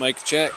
Mic check.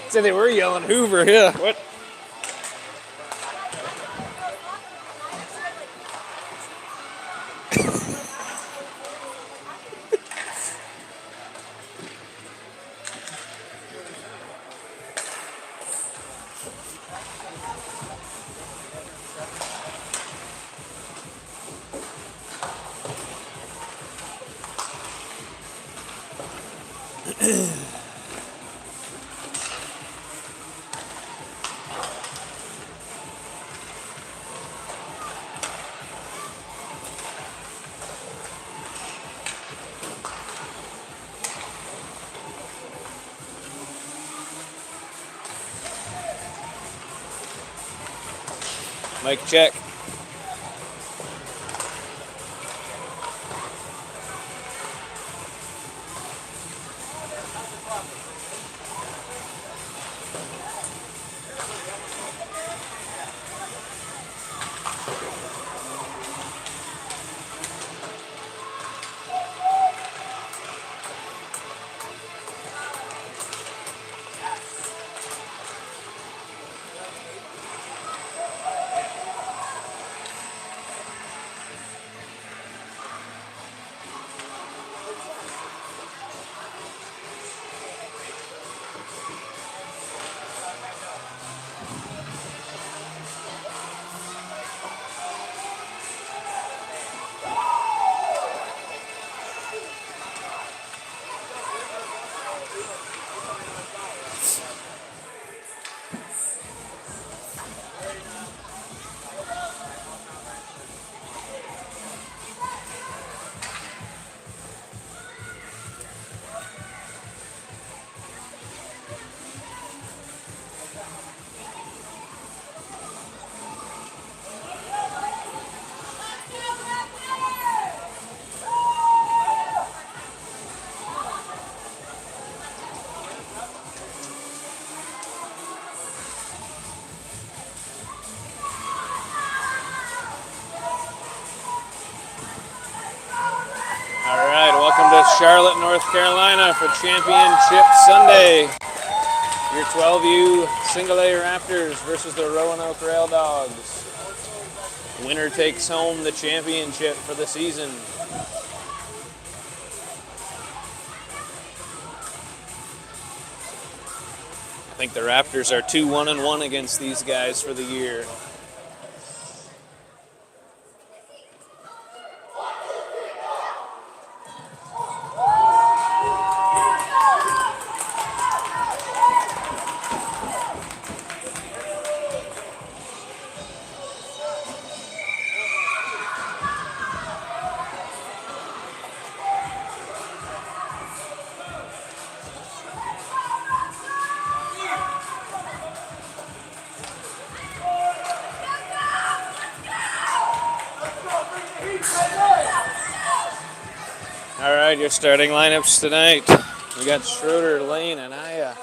So they were yelling Hoover, yeah. What? Mic check. Welcome to Charlotte, North Carolina for Championship Sunday. Your 12U Single A Raptors versus the Roanoke Rail Dogs. Winner takes home the championship for the season. I think the Raptors are 2-1-1 against these guys for the year. All right, your starting lineups tonight. We got Schroeder, Lane, and Aya.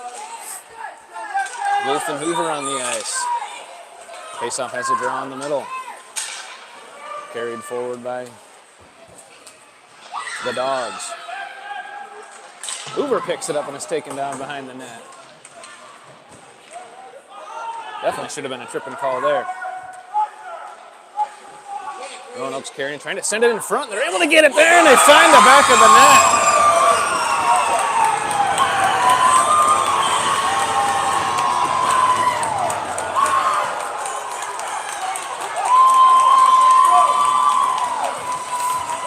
Wolf and Hoover on the ice. Faceoff has a draw in the middle. Carried forward by the Dogs. Hoover picks it up and is taken down behind the net. Definitely should have been a tripping call there. Roanoke's carrying, trying to send it in front. They're able to get it there, and they find the back of the net.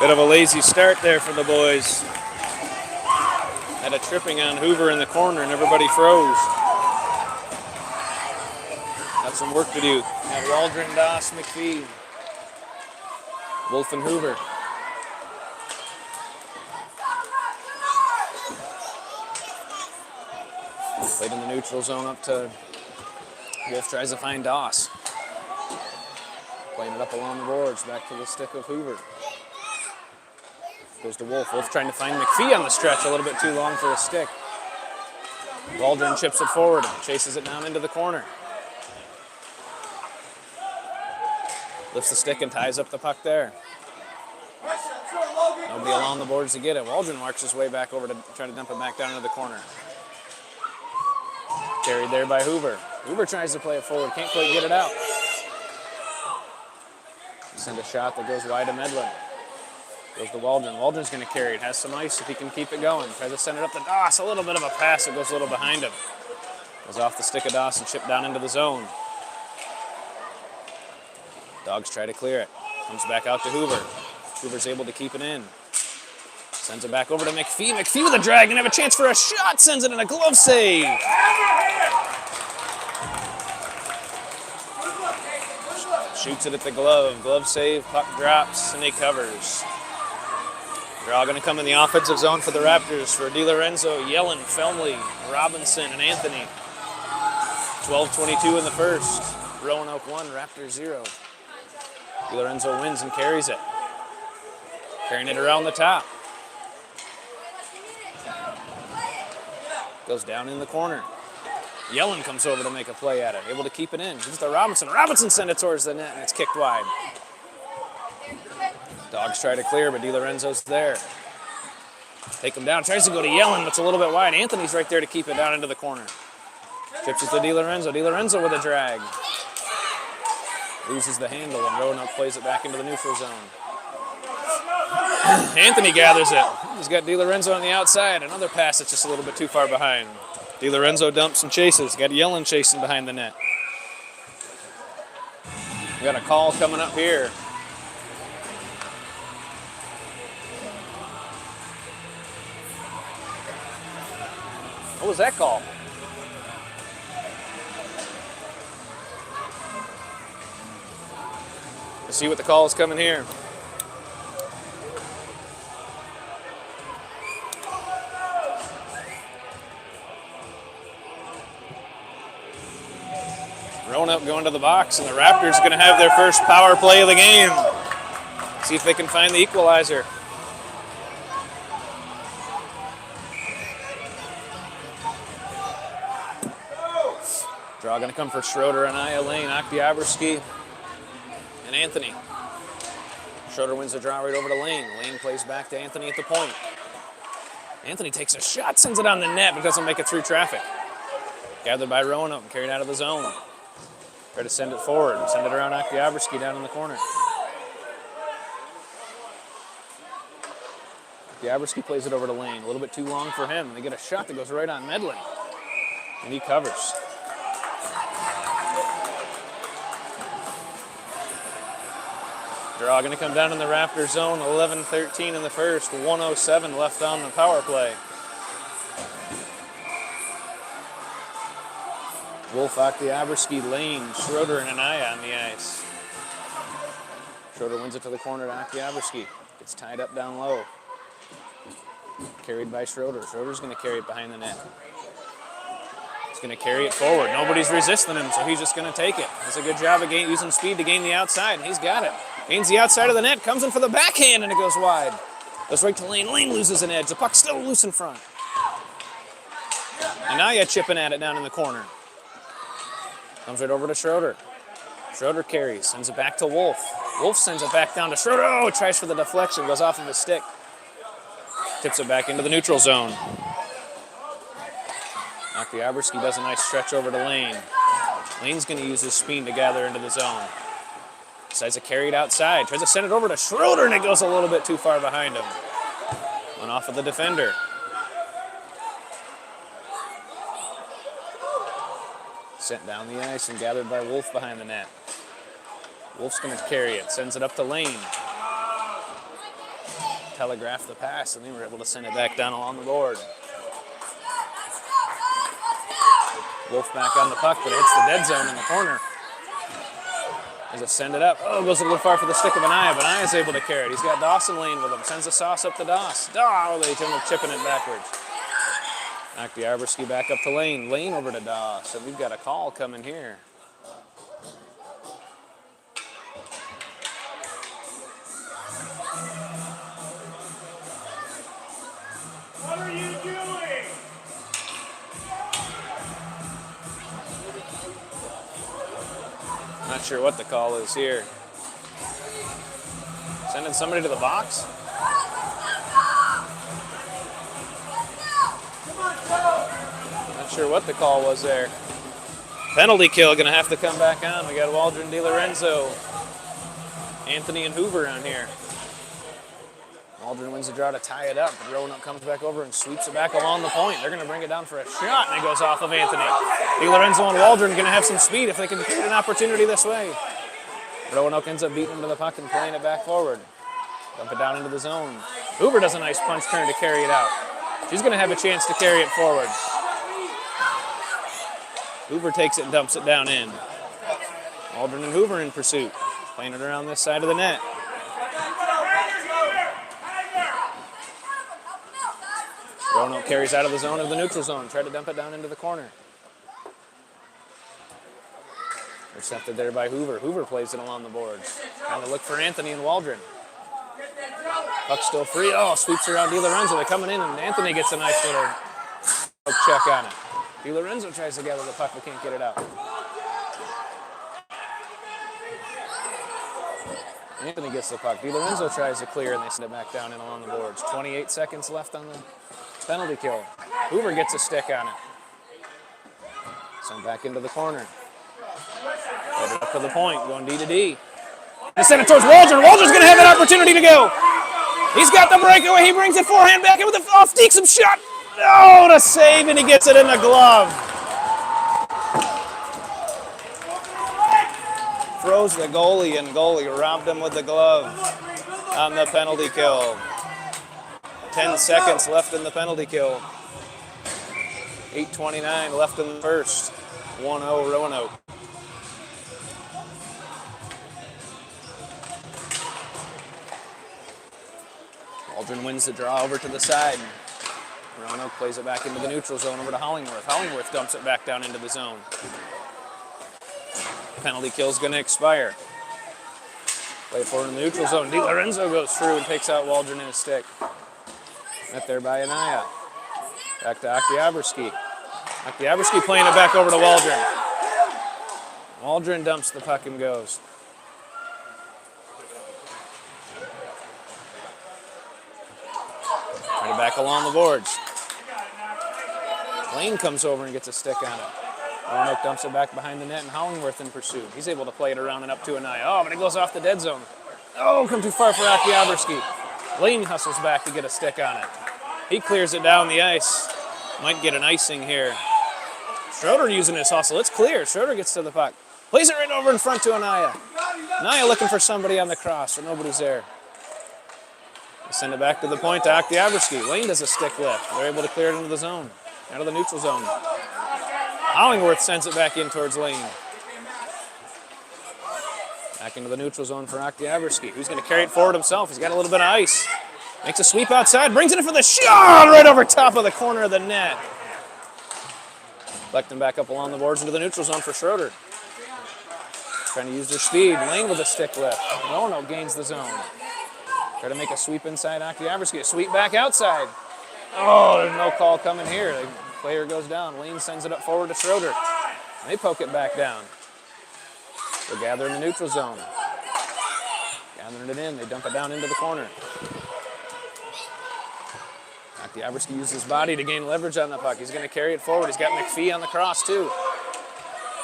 Bit of a lazy start there for the boys. Had a tripping on Hoover in the corner, and everybody froze. Got some work to do. Got Waldron, Doss, McPhee, Wolf, and Hoover. Played in the neutral zone up to Wolf, tries to find Doss. Playing it up along the boards, back to the stick of Hoover. Goes to Wolf. Wolf trying to find McPhee on the stretch, a little bit too long for a stick. Waldron chips it forward, chases it down into the corner. Lifts the stick and ties up the puck there. Nobody along the boards to get it. Waldron works his way back over to try to dump it back down into the corner. Carried there by Hoover. Hoover tries to play it forward, can't quite get it out. Send a shot that goes wide to Medlin. Goes to Waldron. Waldron's going to carry it. Has some ice if he can keep it going. Tries to send it up to Doss. A little bit of a pass that goes a little behind him. Goes off the stick of Doss and chipped down into the zone. Dogs try to clear it. Comes back out to Hoover. Hoover's able to keep it in. Sends it back over to McPhee. McPhee with a drag. Gonna have a chance for a shot. Sends it in a glove save. Shoots it at the glove. Glove save. Puck drops and he covers. Draw going to come in the offensive zone for the Raptors for DiLorenzo, Yellen, Felmley, Robinson, and Anthony. 12:22 in the first. Roanoke 1, Raptors 0. DiLorenzo wins and carries it. Carrying it around the top. Goes down in the corner. Yellen comes over to make a play at it. Able to keep it in. Gives it to Robinson. Robinson sent it towards the net, and it's kicked wide. Dogs try to clear, but DiLorenzo's there. Take him down. Tries to go to Yellen, but it's a little bit wide. Anthony's right there to keep it down into the corner. Chips it to DiLorenzo. DiLorenzo with a drag. Loses the handle, and Roanoke plays it back into the neutral zone. Anthony gathers it. He's got DiLorenzo on the outside. Another pass that's just a little bit too far behind. DiLorenzo dumps and chases. Got Yellen chasing behind the net. We got a call coming up here. What was that call? Let's see what the call is coming here. Roanoke going to the box, and the Raptors are going to have their first power play of the game. See if they can find the equalizer. Draw going to come for Schroeder and Aya Lane, Oktiabrski, and Anthony. Schroeder wins the draw right over to Lane. Lane plays back to Anthony at the point. Anthony takes a shot, sends it on the net, but doesn't make it through traffic. Gathered by Roanoke, carried out of the zone. Try to send it forward and send it around Oktiabrski down in the corner. Oktiabrski plays it over to Lane. A little bit too long for him. They get a shot that goes right on Medlin, and he covers. Draw going to come down in the Raptor zone. 11-13 in the first. 1:07 left on the power play. Wolf, Oktiabrski, Lane, Schroeder, and Anaya on the ice. Schroeder wins it to the corner to Oktiabrski. Gets tied up down low. Carried by Schroeder. Schroeder's going to carry it behind the net. He's going to carry it forward. Nobody's resisting him, so he's just going to take it. Does a good job of using speed to gain the outside, and he's got it. Gains the outside of the net, comes in for the backhand, and it goes wide. Goes right to Lane. Lane loses an edge. The puck's still loose in front. Anaya chipping at it down in the corner. Comes right over to Schroeder. Schroeder carries, sends it back to Wolf. Wolf sends it back down to Schroeder. Oh, tries for the deflection, goes off of his stick. Tips it back into the neutral zone. Oktiabrski does a nice stretch over to Lane. Lane's going to use his speed to gather into the zone. Decides to carry it outside. Tries to send it over to Schroeder, and it goes a little bit too far behind him. Went off of the defender. Sent down the ice and gathered by Wolf behind the net. Wolf's going to carry it. Sends it up to Lane. Telegraphed the pass, and they were able to send it back down along the board. Wolf back on the puck, but it hits the dead zone in the corner. As it send it up. Oh, goes a little far for the stick of Anaya, but Anaya's able to carry it. He's got Dawson Lane with him. Sends the sauce up to Doss. Oh, they end up chipping it backwards. Oktiabrski back up to Lane. Lane over to Doss, and we've got a call coming here. What are you doing? Not sure what the call is here. Sending somebody to the box? Not sure what the call was there. Penalty kill going to have to come back on. We got Waldron, DiLorenzo, Anthony, and Hoover on here. Waldron wins the draw to tie it up, but Roanoke comes back over and sweeps it back along the point. They're going to bring it down for a shot, and it goes off of Anthony. DiLorenzo and Waldron going to have some speed if they can create an opportunity this way. Roanoke ends up beating into the puck and playing it back forward. Dump it down into the zone. Hoover does a nice punch turn to carry it out. She's going to have a chance to carry it forward. Hoover takes it and dumps it down in. Waldron and Hoover in pursuit. Playing it around this side of the net. Roanoke carries out of the zone of the neutral zone. Try to dump it down into the corner. Intercepted there by Hoover. Hoover plays it along the boards. Trying to look for Anthony and Waldron. Puck's still free. Oh, sweeps around DiLorenzo. They're coming in, and Anthony gets a nice little check on it. DiLorenzo tries to gather the puck, but can't get it out. Anthony gets the puck. DiLorenzo tries to clear, and they send it back down and along the boards. 28 seconds left on the penalty kill. Hoover gets a stick on it. Sent back into the corner. Put it up to the point, going D to D. They send it towards Waldron. Waldron's going to have an opportunity to go. He's got the breakaway. He brings it forehand back in with a off-Deaksome shot. Oh, to save, and he gets it in the glove. Froze the goalie, and goalie robbed him with the glove on the penalty kill. 10 seconds left in the penalty kill. 8:29 left in the first. 1-0 Roanoke. Waldron wins the draw over to the side. Roanoke plays it back into the neutral zone over to Hollingworth. Hollingworth dumps it back down into the zone. Penalty kill's going to expire. Play it forward in the neutral zone. DiLorenzo goes through and takes out Waldron in his stick. Met there by Anaya. Back to Oktiabrski. Oktiabrski playing it back over to Waldron. Waldron dumps the puck and goes. Right back along the boards. Lane comes over and gets a stick on it. Roanoke dumps it back behind the net, and Hollingworth in pursuit. He's able to play it around and up to Anaya. Oh, but it goes off the dead zone. Oh, come too far for Oktiabrski. Lane hustles back to get a stick on it. He clears it down the ice. Might get an icing here. Schroeder using his hustle. It's clear. Schroeder gets to the puck. Plays it right over in front to Anaya. Anaya looking for somebody on the cross, but nobody's there. They send it back to the point to Oktiabrski. Lane does a stick lift. They're able to clear it into the zone, out of the neutral zone. Hollingworth sends it back in towards Lane. Back into the neutral zone for Oktiabrski, who's going to carry it forward himself. He's got a little bit of ice. Makes a sweep outside, brings it in for the shot right over top of the corner of the net. Collecting back up along the boards into the neutral zone for Schroeder. Trying to use their speed. Lane with a stick lift. Roanoke gains the zone. Try to make a sweep inside Oktiabrski. A sweep back outside. Oh, there's no call coming here. The player goes down. Lane sends it up forward to Schroeder. They poke it back down. They gather in the neutral zone. Gathering it in. They dump it down into the corner. Octiabrski uses his body to gain leverage on the puck. He's going to carry it forward. He's got McPhee on the cross, too.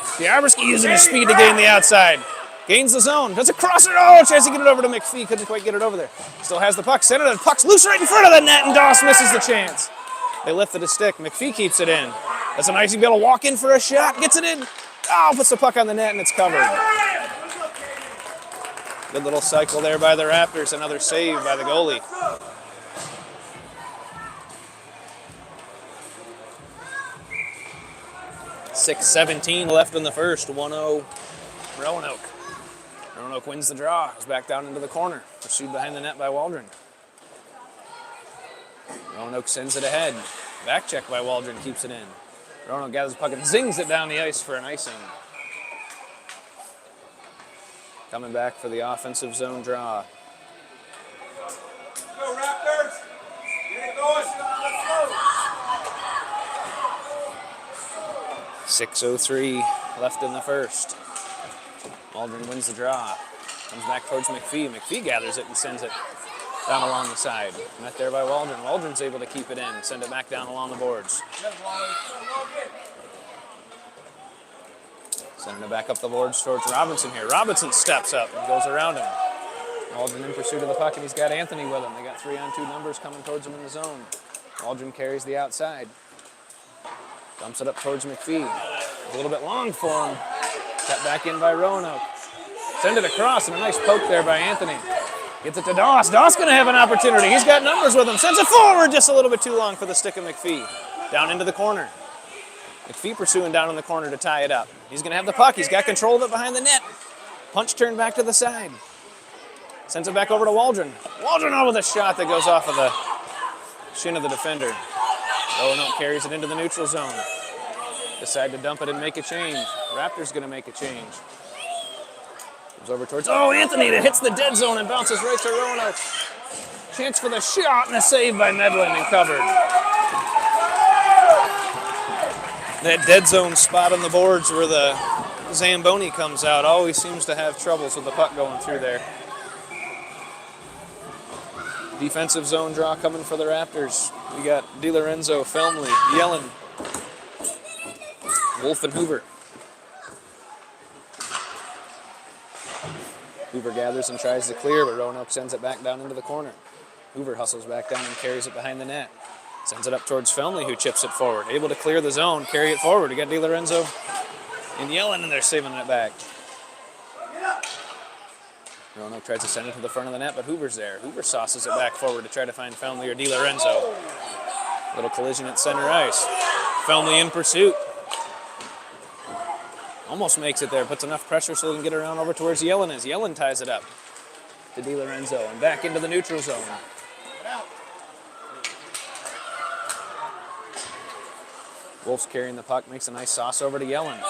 Octiabrski using his speed to gain the outside. Gains the zone. Does it cross it? Oh, tries to get it over to McPhee. Couldn't quite get it over there. Still has the puck. Center. The puck's loose right in front of the net, and Doss misses the chance. They lifted a stick. McPhee keeps it in. That's a nice, he'll be able to walk in for a shot. Gets it in. Oh, puts the puck on the net, and it's covered. Good little cycle there by the Raptors. Another save by the goalie. .6:17 left in the first. 1-0 Roanoke. Roanoke wins the draw. Goes back down into the corner. Pursued behind the net by Waldron. Roanoke sends it ahead. Back check by Waldron keeps it in. Roanoke gathers the puck and zings it down the ice for an icing. Coming back for the offensive zone draw. Go Raptors! Get it going! Let's go! 6:03 left in the first. Waldron wins the draw. Comes back towards McPhee. McPhee gathers it and sends it down along the side. Met there by Waldron. Waldron's able to keep it in, send it back down along the boards. Sending it back up the boards towards Robinson here. Robinson steps up and goes around him. Waldron in pursuit of the puck, and he's got Anthony with him. They got 3-on-2 numbers coming towards him in the zone. Waldron carries the outside. Dumps it up towards McPhee. A little bit long for him. Cut back in by Roanoke. Send it across, and a nice poke there by Anthony. Gets it to Doss. Doss going to have an opportunity. He's got numbers with him. Sends it forward just a little bit too long for the stick of McPhee. Down into the corner. McPhee pursuing down in the corner to tie it up. He's going to have the puck. He's got control of it behind the net. Punch turned back to the side. Sends it back over to Waldron. Waldron out with a shot that goes off of the shin of the defender. Roanoke carries it into the neutral zone. Decide to dump it and make a change. Raptors going to make a change. Comes over towards, oh, Anthony that hits the dead zone and bounces right to Roanoke. Chance for the shot and a save by Medlin and covered. That dead zone spot on the boards where the Zamboni comes out always seems to have troubles with the puck going through there. Defensive zone draw coming for the Raptors. We got DiLorenzo, Felmley, Yellen, Wolf, and Hoover. Hoover gathers and tries to clear, but Roanoke sends it back down into the corner. Hoover hustles back down and carries it behind the net. Sends it up towards Felmley, who chips it forward. Able to clear the zone, carry it forward. We got DiLorenzo and Yellen, and they're saving it back. Roanoke tries to send it to the front of the net, but Hoover's there. Hoover sauces it back forward to try to find Felmley or DiLorenzo. Little collision at center ice. Felmley in pursuit. Almost makes it there, puts enough pressure so he can get around over towards Yellen as Yellen ties it up to DiLorenzo and back into the neutral zone. Wolf's carrying the puck, makes a nice sauce over to Yellen.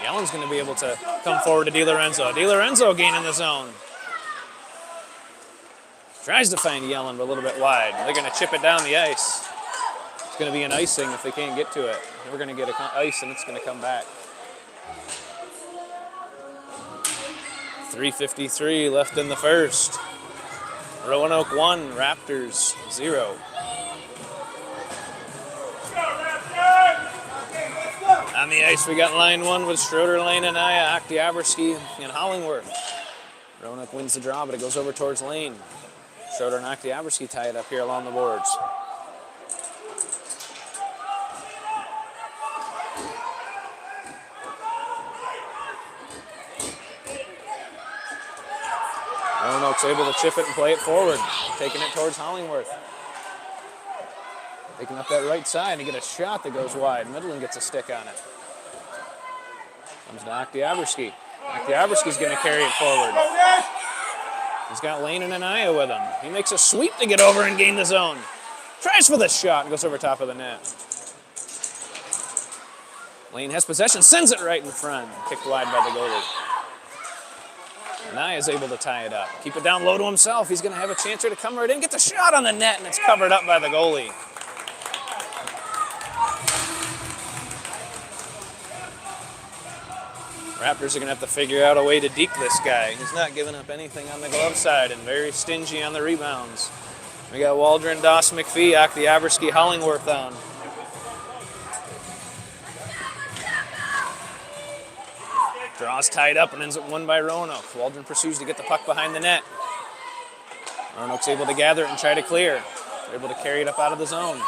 Yellen's going to be able to come forward to DiLorenzo. DiLorenzo gaining the zone. Tries to find Yellen, but a little bit wide. They're going to chip it down the ice. It's going to be an icing if they can't get to it. We're going to get an ice, and it's going to come back. 3:53 left in the first. Roanoke 1, Raptors 0. On the ice, we got line 1 with Schroeder, Lane, and Anaya, Octiabrski, and Hollingworth. Roanoke wins the draw, but it goes over towards Lane. Schroeder and Octiabrski tie it up here along the boards. Roanoke's able to chip it and play it forward, taking it towards Hollingworth. Taking up that right side and get a shot that goes wide. Midland gets a stick on it. Comes to Octiabrski. Octiabrski's going to carry it forward. He's got Lane and Anaya with him. He makes a sweep to get over and gain the zone. Tries for the shot and goes over top of the net. Lane has possession, sends it right in front. Kicked wide by the goalie. Anaya's able to tie it up. Keep it down low to himself. He's going to have a chance here to come right in. Get the shot on the net, and it's covered up by the goalie. Raptors are going to have to figure out a way to deke this guy. He's not giving up anything on the glove side and very stingy on the rebounds. We got Waldron, Doss, McPhee, Oktiabrski, Hollingworth on. Draw's tied up and ends up won by Roanoke. Waldron pursues to get the puck behind the net. Roanoke's able to gather it and try to clear. They're able to carry it up out of the zone.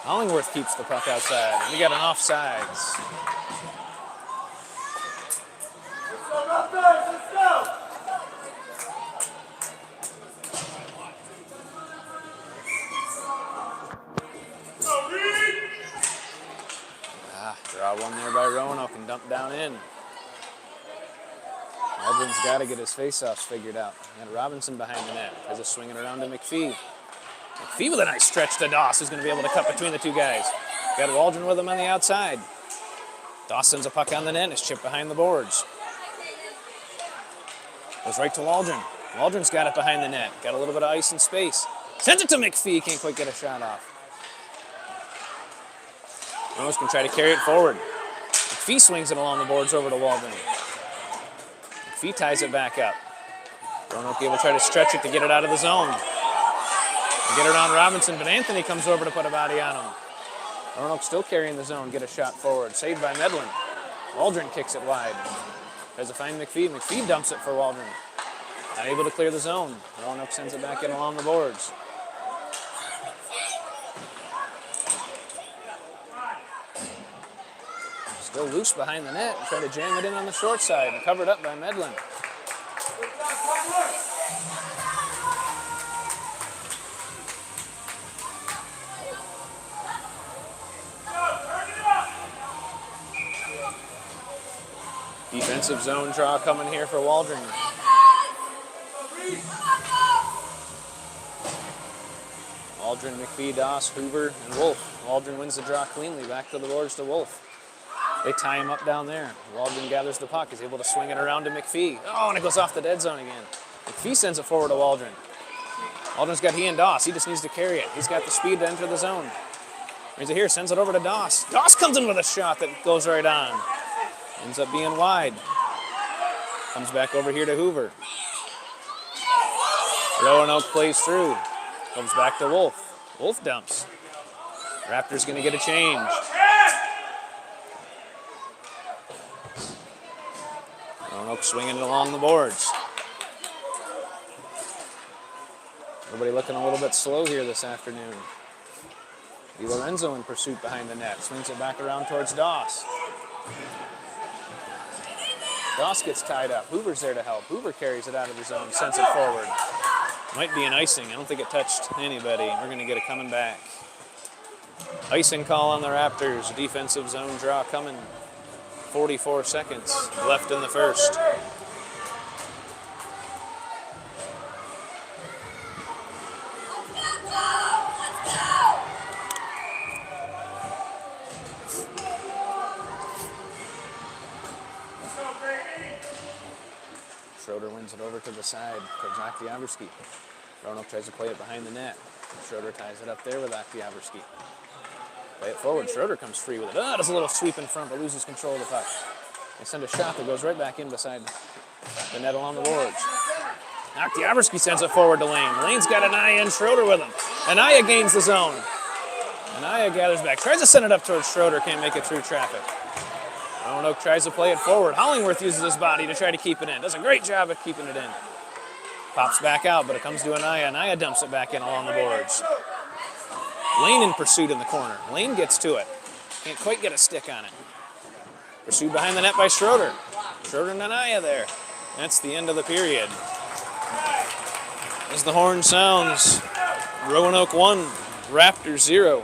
Hollingworth keeps the puck outside. We got an offsides. Draw one there by Roanoke and dumped down in. Waldron's got to get his faceoffs figured out. And Robinson behind the net. Has a swing it around to McPhee. McPhee with a nice stretch to Doss, who's going to be able to cut between the two guys. Got Waldron with him on the outside. Doss sends a puck on the net and is chipped behind the boards. Goes right to Waldron. Waldron's got it behind the net. Got a little bit of ice and space. Sends it to McPhee. Can't quite get a shot off. Rose can try to carry it forward. McPhee swings it along the boards over to Waldron. McPhee ties it back up. Roanoke able to try to stretch it to get it out of the zone. Get it on Robinson, but Anthony comes over to put a body on him. Roanoke still carrying the zone, get a shot forward. Saved by Medlin. Waldron kicks it wide. Tries to find McPhee. McPhee dumps it for Waldron. Unable to clear the zone. Roanoke sends it back in along the boards. Still loose behind the net. Try to jam it in on the short side and covered up by Medlin. Defensive zone draw coming here for Waldron. Waldron, McPhee, Doss, Hoover, and Wolf. Waldron wins the draw cleanly. Back to the boards to Wolf. They tie him up down there. Waldron gathers the puck. He's able to swing it around to McPhee. Oh, and it goes off the dead zone again. McPhee sends it forward to Waldron. Waldron's got he and Doss. He just needs to carry it. He's got the speed to enter the zone. Brings it here, sends it over to Doss. Doss comes in with a shot that goes right on. Ends up being wide. Comes back over here to Hoover. Roanoke plays through. Comes back to Wolf. Wolf dumps. Raptors going to get a change. Roanoke swinging it along the boards. Everybody looking a little bit slow here this afternoon. DiLorenzo in pursuit behind the net. Swings it back around towards Doss. Doss gets tied up. Hoover's there to help. Hoover carries it out of the zone, sends it forward. Might be an icing. I don't think it touched anybody. We're going to get it coming back. Icing call on the Raptors. Defensive zone draw coming. 44 seconds left in the first. Schroeder wins it over to the side towards Oktiabrski. Roanoke tries to play it behind the net. Schroeder ties it up there with Oktiabrski. Play it forward. Schroeder comes free with it. Does a little sweep in front, but loses control of the puck. They send a shot that goes right back in beside the net along the boards. Oktiabrski sends it forward to Lane. Lane's got Anaya and Schroeder with him. Anaya gains the zone. Anaya gathers back. Tries to send it up towards Schroeder. Can't make it through traffic. Roanoke tries to play it forward. Hollingworth uses his body to try to keep it in. Does a great job at keeping it in. Pops back out, but it comes to Anaya. Anaya dumps it back in along the boards. Lane in pursuit in the corner. Lane gets to it. Can't quite get a stick on it. Pursued behind the net by Schroeder. Schroeder and Anaya there. That's the end of the period. As the horn sounds, Roanoke 1, Raptors 0.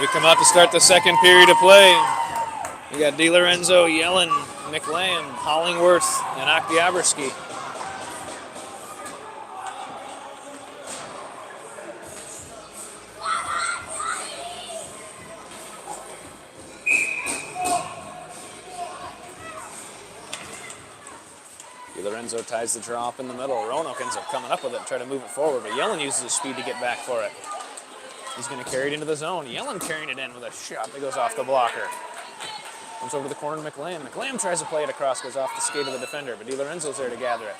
We come out to start the second period of play. We got DiLorenzo, Yellen, McLam, Hollingworth, and Oktiabrski. DiLorenzo ties the draw up in the middle. Roanoke ends up coming up with it and try to move it forward, but Yellen uses his speed to get back for it. He's going to carry it into the zone. Yellen carrying it in with a shot that goes off the blocker. Comes over to the corner to McLam. McLam tries to play it across, goes off the skate of the defender, but DiLorenzo's there to gather it.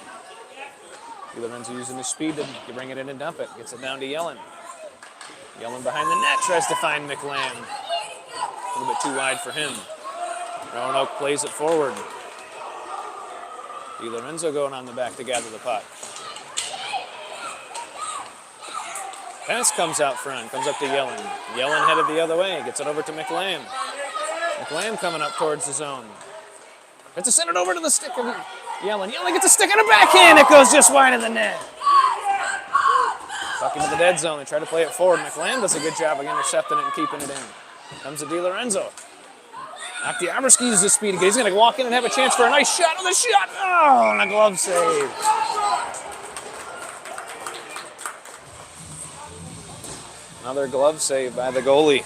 DiLorenzo using his speed to bring it in and dump it. Gets it down to Yellen. Yellen behind the net tries to find McLam. A little bit too wide for him. Roanoke plays it forward. DiLorenzo going on the back to gather the puck. Pass comes out front, comes up to Yellen. Yellen headed the other way, gets it over to McLam. McLam coming up towards the zone. Gets to send it over to the stick of Yellen. Yellen gets a stick in a backhand. It goes just wide of the net. Puck into the dead zone. They try to play it forward. McLam does a good job of intercepting it and keeping it in. Comes to DiLorenzo. Oktiabrski uses his speed. He's going to walk in and have a chance for a nice shot. On the shot. Oh, and a glove save. Another glove save by the goalie.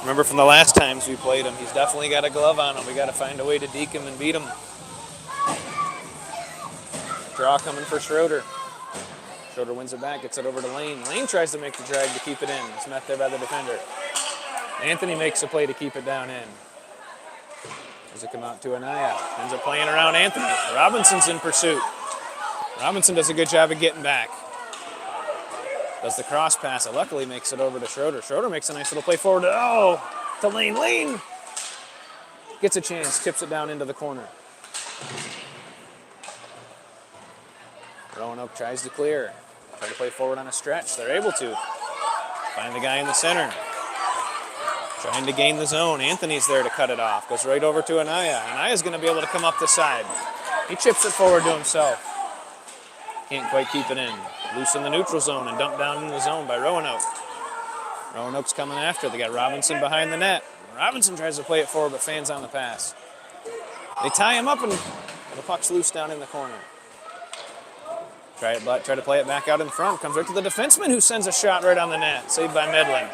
Remember from the last times we played him, he's definitely got a glove on him. We got to find a way to deke him and beat him. Draw coming for Schroeder. Schroeder wins it back, gets it over to Lane. Lane tries to make the drag to keep it in. It's met there by the defender. Anthony makes a play to keep it down in. Does it come out to Anaya? Ends up playing around Anthony. Robinson's in pursuit. Robinson does a good job of getting back. Does the cross pass. It luckily makes it over to Schroeder. Schroeder makes a nice little play forward. To Lane. Lane gets a chance, tips it down into the corner. Roanoke tries to clear. Try to play forward on a stretch. They're able to. Find the guy in the center. Trying to gain the zone. Anthony's there to cut it off. Goes right over to Anaya. Anaya's going to be able to come up the side. He chips it forward to himself. Can't quite keep it in. Loose in the neutral zone and dumped down in the zone by Roanoke. Roanoke's coming after. They got Robinson behind the net. Robinson tries to play it forward, but fans on the pass. They tie him up, and the puck's loose down in the corner. Try to play it back out in front. Comes right to the defenseman, who sends a shot right on the net. Saved by Medlin.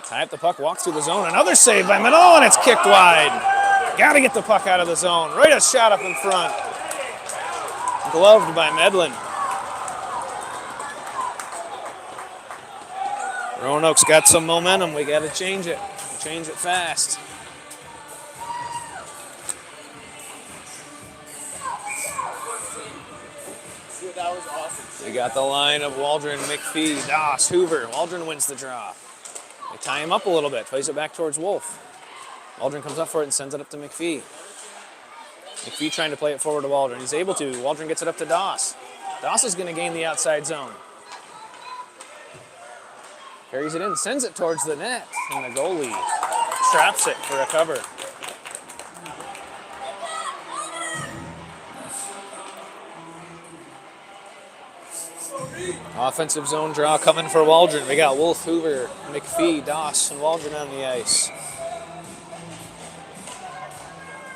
Tie up the puck, walks through the zone. Another save by Medlin, and it's kicked wide. Got to get the puck out of the zone. Right a shot up in front. Gloved by Medlin. Roanoke's got some momentum. We got to change it. Change it fast. That was awesome. We got the line of Waldron, McPhee, Doss, Hoover. Waldron wins the draw. They tie him up a little bit. Plays it back towards Wolf. Waldron comes up for it and sends it up to McPhee. McPhee trying to play it forward to Waldron. He's able to. Waldron gets it up to Doss. Doss is going to gain the outside zone. Carries it in, sends it towards the net, and the goalie traps it for a cover. Offensive zone draw coming for Waldron. We got Wolf, Hoover, McPhee, Doss, and Waldron on the ice.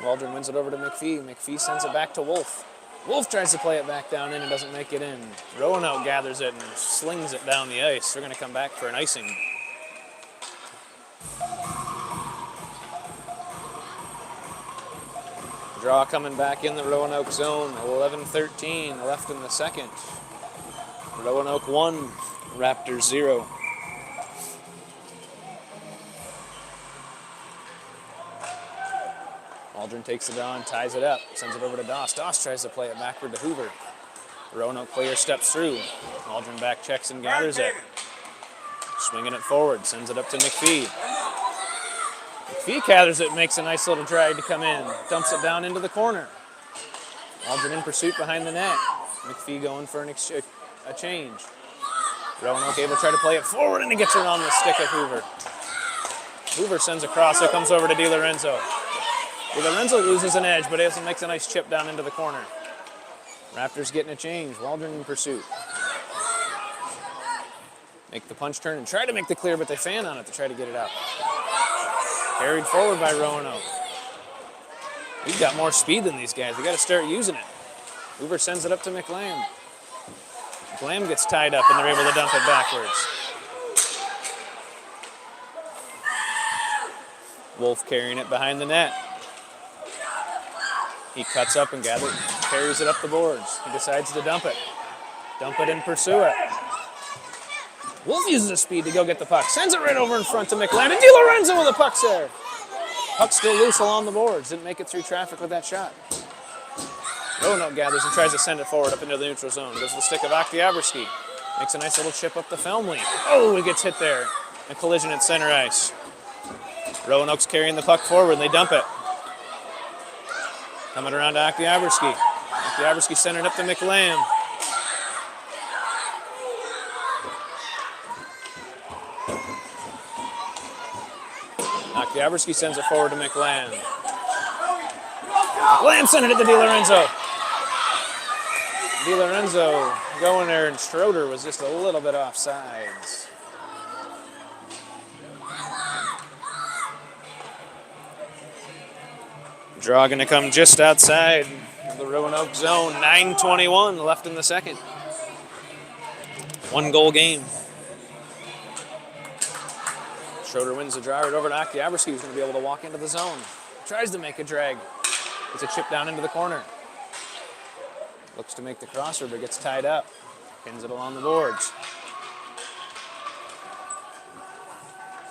Waldron wins it over to McPhee. McPhee sends it back to Wolf. Wolf tries to play it back down in and doesn't make it in. Roanoke gathers it and slings it down the ice. They're going to come back for an icing. Draw coming back in the Roanoke zone. 11-13 left in the second. Roanoke 1, Raptors 0. Waldron takes it on, ties it up, sends it over to Doss. Doss tries to play it backward to Hoover. The Roanoke player steps through. Waldron back checks and gathers it. Swinging it forward, sends it up to McPhee. McPhee gathers it, makes a nice little drag to come in. Dumps it down into the corner. Waldron in pursuit behind the net. McPhee going for a change. Roanoke able to try to play it forward, and he gets it on the stick of Hoover. Hoover sends a cross, it comes over to DiLorenzo. DiLorenzo loses an edge, but Ailson makes a nice chip down into the corner. Raptors getting a change. Waldron in pursuit. Make the punch turn and try to make the clear, but they fan on it to try to get it out. Carried forward by Roanoke. We've got more speed than these guys. We got to start using it. Hoover sends it up to McLam. McLam gets tied up and they're able to dump it backwards. Wolf carrying it behind the net. He cuts up and carries it up the boards. He decides to dump it. Dump it and pursue it. Wolf uses the speed to go get the puck. Sends it right over in front to McLam. And DiLorenzo with the puck's there. Puck's still loose along the boards. Didn't make it through traffic with that shot. Roanoke gathers and tries to send it forward up into the neutral zone. Goes to the stick of Oktiabrski. Makes a nice little chip up the film lane. Oh, he gets hit there. A collision at center ice. Roanoke's carrying the puck forward. They dump it. Coming around to Oktiabrski. Oktiabrski sent it up to McLam. Oktiabrski sends it forward to McLam. McLam sent it to DiLorenzo. DiLorenzo going there, and Schroeder was just a little bit offsides. Draw going to come just outside of the Roanoke zone. 9:21 left in the second. 1-goal game. Schroeder wins the draw right over to Oktiabrski, who's going to be able to walk into the zone. Tries to make a drag. It's a chip down into the corner. Looks to make the crosser, but gets tied up. Pins it along the boards.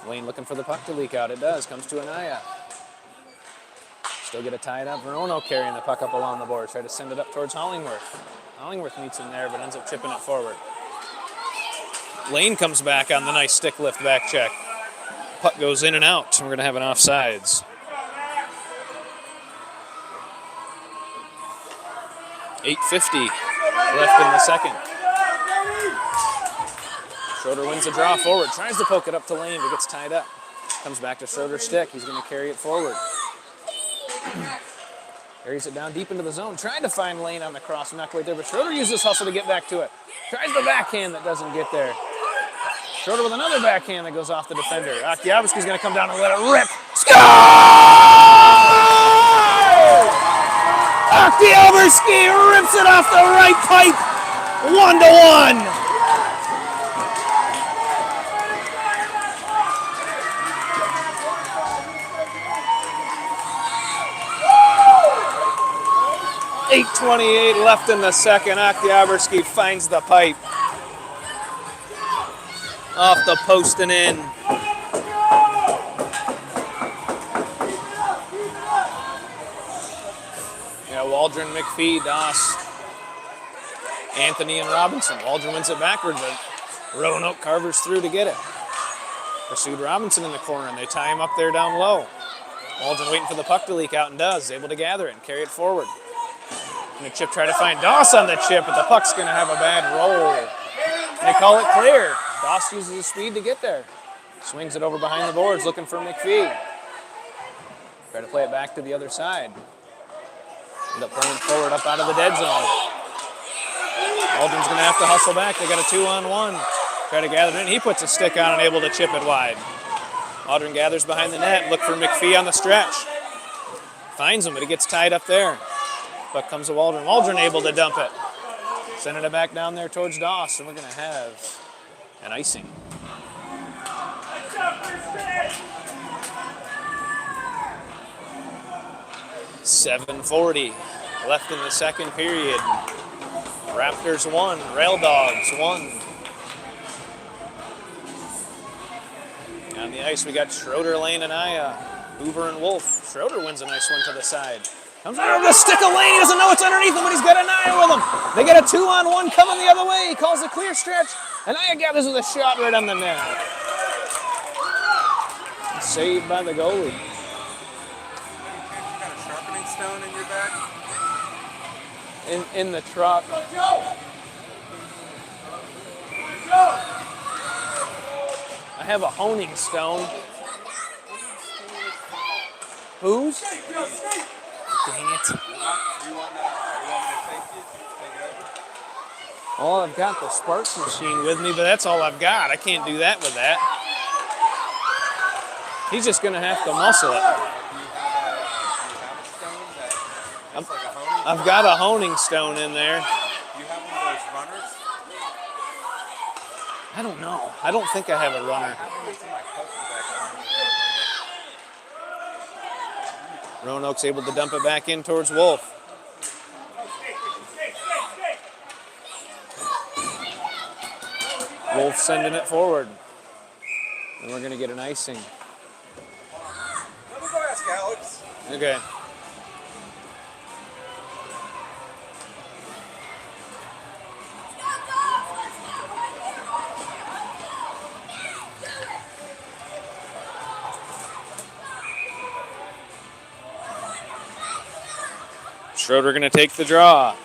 Lane looking for the puck to leak out. It does. Comes to Anaya. Still get it tied up. Roanoke carrying the puck up along the boards. Try to send it up towards Hollingworth. Hollingworth meets him there, but ends up chipping it forward. Lane comes back on the nice stick lift back check. Puck goes in and out, and we're going to have an offsides. 8:50 left in the second. Schroeder wins the draw forward. Tries to poke it up to Lane, but gets tied up. Comes back to Schroeder's stick. He's going to carry it forward. Carries it down deep into the zone. Trying to find Lane on the cross. Not quite there, but Schroeder uses hustle to get back to it. Tries the backhand that doesn't get there. Schroeder with another backhand that goes off the defender. Oktiabrski's going to come down and let it rip. Score! Oktiabrski rips it off the right pipe. 1-1. .8:28 left in the second. Oktiabrski finds the pipe. Off the post and in. Yeah, Waldron, McPhee, Doss, Anthony, and Robinson. Waldron wins it backwards, but Roanoke carvers through to get it. Pursued Robinson in the corner, and they tie him up there down low. Waldron waiting for the puck to leak out, and does. Able to gather it and carry it forward. And the chip try to find Doss on the chip, but the puck's going to have a bad roll. And they call it clear. Doss uses his speed to get there. Swings it over behind the boards, looking for McPhee. Try to play it back to the other side. End up playing forward up out of the dead zone. Waldron's going to have to hustle back. They got a 2-on-1. Try to gather it in. He puts a stick on and able to chip it wide. Waldron gathers behind the net. Look for McPhee on the stretch. Finds him, but he gets tied up there. Puck comes to Waldron. Waldron able to dump it. Sending it back down there towards Doss, and we're going to have an icing. .740 left in the second period. Raptors 1, Rail Dogs 1. On the ice, we got Schroeder, Lane, and Aya, Hoover, and Wolf. Schroeder wins a nice one to the side. Comes right over the stick of Lane. He doesn't know it's underneath him, but he's got Anaya with him. They get a 2-on-1 coming the other way. He calls a clear stretch. Anaya gathers with a shot right on the net. Saved by the goalie. Got a sharpening stone in your back? In the truck. I have a honing stone. Whose? Dang it. Do you want me to take you? Well, I've got the Sparks machine with me, but that's all I've got. I can't do that with that. He's just going to have to muscle it. I've got a honing stone in there. Do you have one of those runners? I don't know. I don't think I have a runner. Roanoke's able to dump it back in towards Wolf. Wolf sending it forward. And we're going to get an icing. Let me go ask Alex. Okay. Schroeder going to take the draw.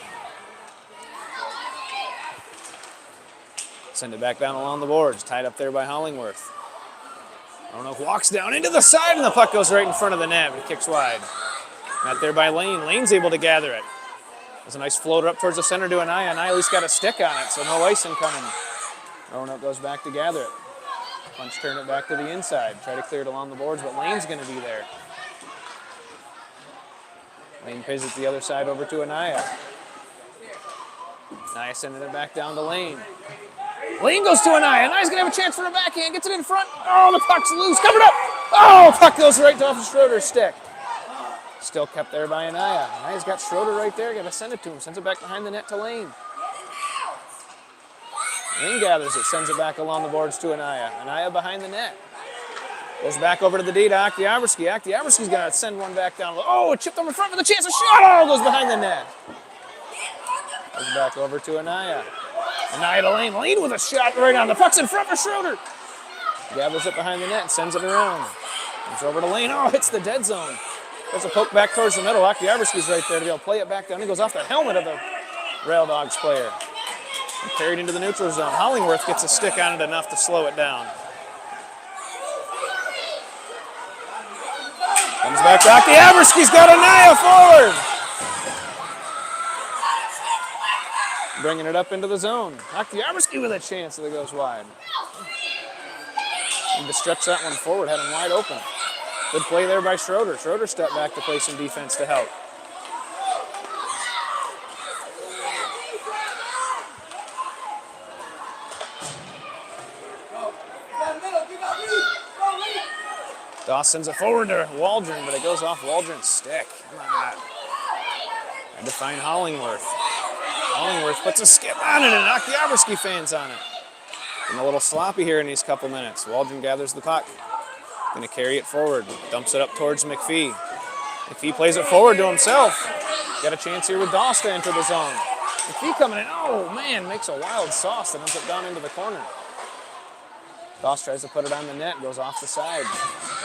Send it back down along the boards. Tied up there by Hollingworth. Roanoke walks down into the side, and the puck goes right in front of the net. It kicks wide. Not there by Lane. Lane's able to gather it. There's a nice floater up towards the center to Anaya. Anaya's got a stick on it, so no icing coming. Roanoke goes back to gather it. Punch turn it back to the inside. Try to clear it along the boards, but Lane's going to be there. Lane pays it the other side over to Anaya. Anaya sending it back down to Lane. Lane goes to Anaya. Anaya's going to have a chance for a backhand. Gets it in front. Oh, the puck's loose. Covered up. Oh, puck goes right off Schroeder's stick. Still kept there by Anaya. Anaya's got Schroeder right there. Got to send it to him. Sends it back behind the net to Lane. Lane gathers it. Sends it back along the boards to Anaya. Anaya behind the net. Goes back over to the D to Oktiabrski. Oktiabrski's going to send one back down. Oh, it chipped him in front with a chance. A shot. Oh, goes behind the net. Goes back over to Anaya. Anaya to Lane. Lane with a shot right on. The puck's in front for Schroeder. Gathers it behind the net and sends it around. Comes over to Lane. Oh, hits the dead zone. Goes a poke back towards the middle. Oktiabrski's right there to be able to play it back down. He goes off the helmet of the Rail Dogs player. And carried into the neutral zone. Hollingworth gets a stick on it enough to slow it down. Comes back to Oktiabrski's got Anaya forward. Bringing it up into the zone. Oktiabrski with a chance that goes wide. Need to stretch that one forward, had him wide open. Good play there by Schroeder. Schroeder stepped back to play some defense to help. Doss sends it forward to Waldron, but it goes off Waldron's stick. Come on. Had to find Hollingworth. Hollingworth puts a skip on it, and Oktiabrski fans on it. And a little sloppy here in these couple minutes. Waldron gathers the puck. Going to carry it forward. Dumps it up towards McPhee. McPhee plays it forward to himself. Got a chance here with Doss to enter the zone. McPhee coming in. Oh, man, makes a wild sauce that ends up down into the corner. Doss tries to put it on the net, goes off the side.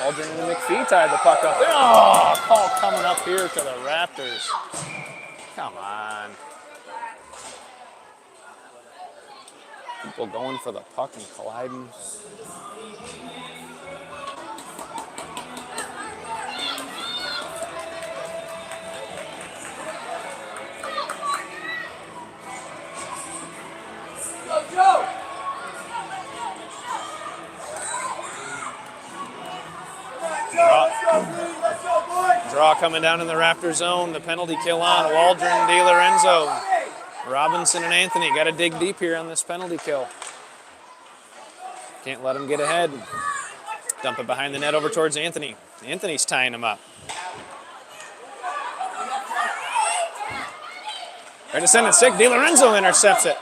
Waldron and McPhee tied the puck up there. Oh, call coming up here to the Raptors. Come on. People going for the puck and colliding. Draw coming down in the Raptor zone. The penalty kill on Waldron, DiLorenzo. Robinson and Anthony got to dig deep here on this penalty kill. Can't let him get ahead. Dump it behind the net over towards Anthony. Anthony's tying him up. Trying to send it sick. DiLorenzo intercepts it.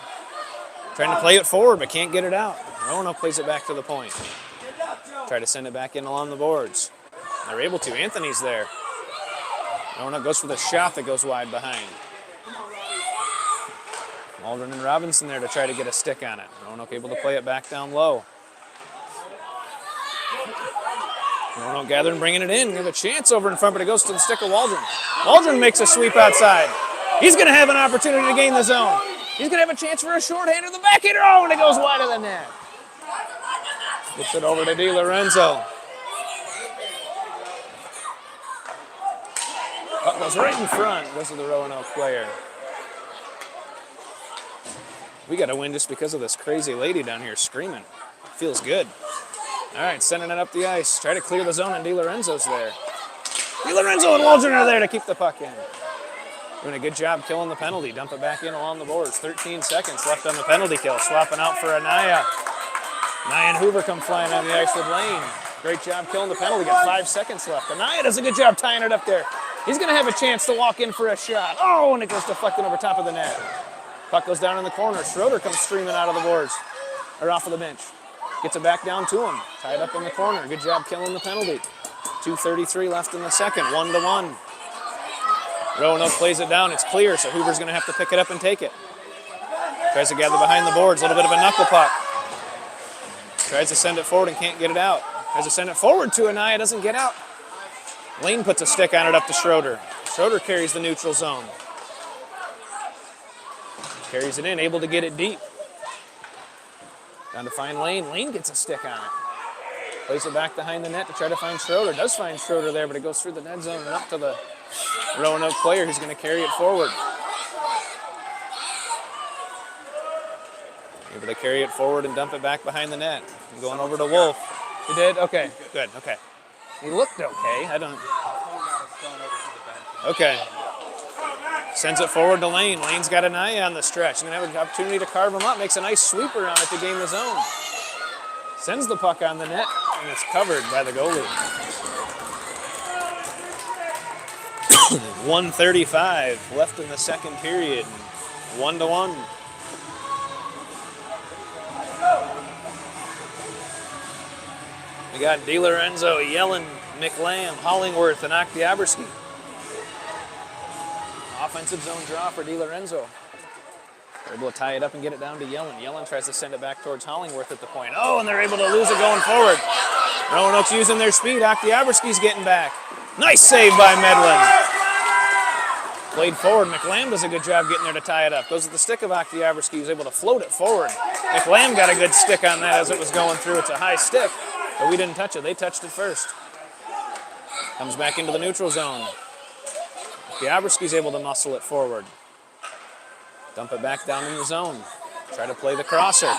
Trying to play it forward, but can't get it out. Roanoke plays it back to the point. Try to send it back in along the boards. They're able to. Anthony's there. Roanoke goes for the shot that goes wide behind. Waldron and Robinson there to try to get a stick on it. Roanoke able to play it back down low. Roanoke gathering, bringing it in. Give a chance over in front, but it goes to the stick of Waldron. Waldron makes a sweep outside. He's going to have an opportunity to gain the zone. He's going to have a chance for a shorthander. The backhander, oh, and it goes wide of the net. Gets it over to DiLorenzo. Puck goes right in front. Goes to the Roanoke player. We got to win just because of this crazy lady down here screaming. Feels good. All right, sending it up the ice. Try to clear the zone, and DiLorenzo's there. DiLorenzo and Waldron are there to keep the puck in. Doing a good job killing the penalty. Dump it back in along the boards. 13 seconds left on the penalty kill. Swapping out for Anaya. Anaya and Hoover come flying on the ice with Lane. Great job killing the penalty. Got 5 seconds left. Anaya does a good job tying it up there. He's going to have a chance to walk in for a shot. Oh, and it goes deflecting over top of the net. Puck goes down in the corner. Schroeder comes streaming out of the boards. Or off of the bench. Gets it back down to him. Tied up in the corner. Good job killing the penalty. 2:33 left in the second. 1-1. Roanoke plays it down. It's clear, so Hoover's going to have to pick it up and take it. Tries to gather behind the boards. A little bit of a knuckle puck. Tries to send it forward and can't get it out. Tries to send it forward to Anaya. Doesn't get out. Lane puts a stick on it up to Schroeder. Schroeder carries the neutral zone. Carries it in, able to get it deep. Down to find Lane. Lane gets a stick on it. Plays it back behind the net to try to find Schroeder. Does find Schroeder there, but it goes through the net zone and up to the Roanoke player who's going to carry it forward. Able to carry it forward and dump it back behind the net. And going over to Wolf. He did? Okay, good, okay. He looked okay. I don't... Okay. Sends it forward to Lane. Lane's got an eye on the stretch. Going to have an opportunity to carve him up. Makes a nice sweeper on it to gain the zone. Sends the puck on the net, and it's covered by the goalie. 1:35 left in the second period. 1-1. We got DiLorenzo, Yellen, McLam, Hollingworth, and Oktyabrsky. Offensive zone draw for DiLorenzo. They're able to tie it up and get it down to Yellen. Yellen tries to send it back towards Hollingworth at the point. Oh, and they're able to lose it going forward. Roanoke's using their speed. Oktyabrsky's getting back. Nice save by Medlin. Played forward. McLam does a good job getting there to tie it up. Goes to the stick of Oktyabrsky. He's able to float it forward. McLam got a good stick on that as it was going through. It's a high stick, but we didn't touch it. They touched it first. Comes back into the neutral zone. Oktyabrsky's able to muscle it forward. Dump it back down in the zone. Try to play the crosser.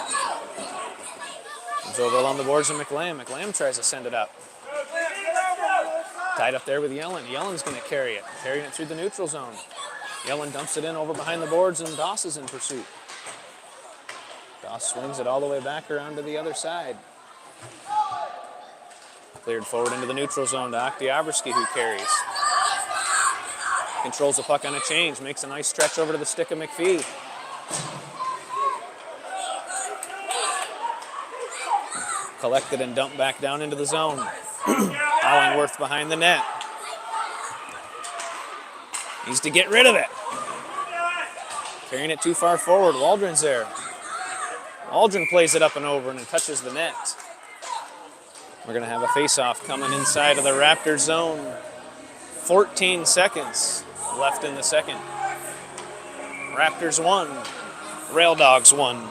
Comes over along the boards of McLam. McLam tries to send it up. Tied up there with Yellen. Yellen's going to carry it. Carrying it through the neutral zone. Yellen dumps it in over behind the boards, and Doss is in pursuit. Doss swings it all the way back around to the other side. Cleared forward into the neutral zone to Oktyabrsky, who carries. Controls the puck on a change. Makes a nice stretch over to the stick of McPhee. Collected and dumped back down into the zone. Hollingworth behind the net. Needs to get rid of it. Carrying it too far forward. Waldron's there. Waldron plays it up and over and it touches the net. We're going to have a face-off coming inside of the Raptors zone. 14 seconds left in the second. Raptors 1, Rail Dogs 1.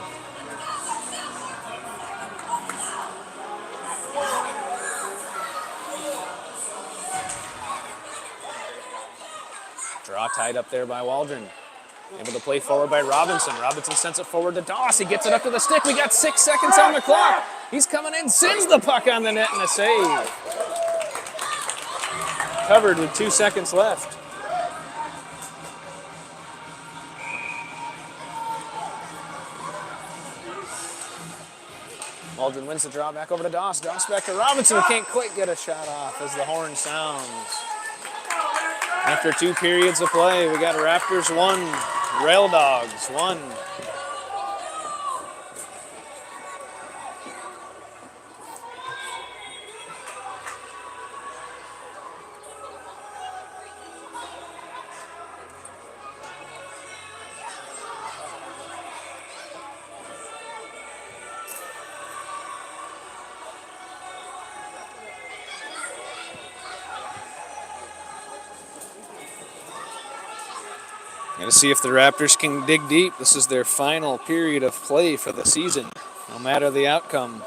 Draw tied up there by Waldron. Able to play forward by Robinson. Robinson sends it forward to Doss. He gets it up to the stick. We got 6 seconds on the clock. He's coming in, sends the puck on the net and a save. Covered with 2 seconds left. Waldron wins the draw back over to Doss. Doss back to Robinson, who can't quite get a shot off as the horn sounds. After 2 periods of play, we got Raptors 1, Rail Dogs 1. Going to see if the Raptors can dig deep. This is their final period of play for the season, no matter the outcome.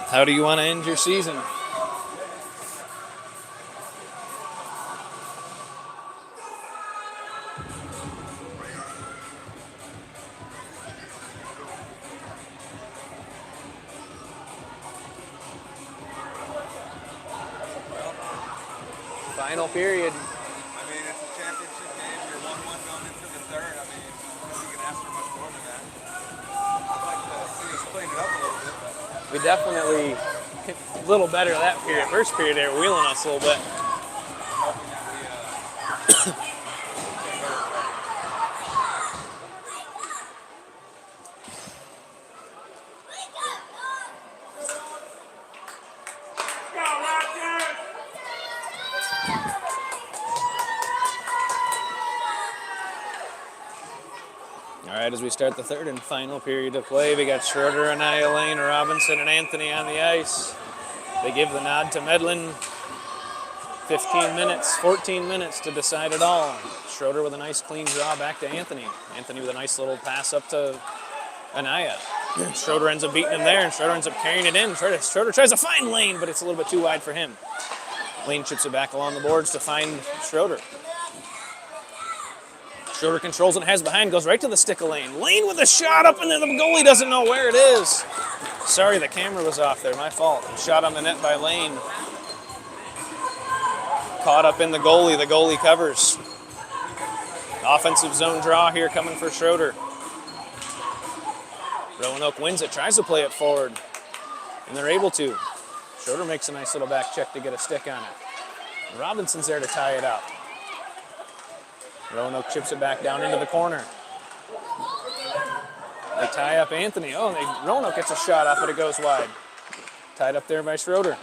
How do you want to end your season? Final period. I mean, it's a championship game. You're 1-1 going into the third. I mean, you can ask for much more than that. I'd like to see us clean it up a little bit. But We definitely a little better that period. First period, they were wheeling us a little bit. I'm hoping that we get better. All right, as we start the third and final period of play, we got Schroeder, Anaya, Lane, Robinson, and Anthony on the ice. They give the nod to Medlin. 15 minutes, 14 minutes to decide it all. Schroeder with a nice clean draw back to Anthony. Anthony with a nice little pass up to Anaya. Schroeder ends up beating him there, and Schroeder ends up carrying it in. Schroeder tries to find Lane, but it's a little bit too wide for him. Lane chips it back along the boards to find Schroeder. Schroeder controls it, has behind, goes right to the stick of Lane. Lane with a shot up, and then the goalie doesn't know where it is. Sorry, the camera was off there, my fault. Shot on the net by Lane. Caught up in the goalie covers. Offensive zone draw here coming for Schroeder. Roanoke wins it, tries to play it forward, and they're able to. Schroeder makes a nice little back check to get a stick on it. Robinson's there to tie it up. Roanoke chips it back down into the corner. They tie up Anthony. Roanoke gets a shot off, but it goes wide. Tied up there by Schroeder.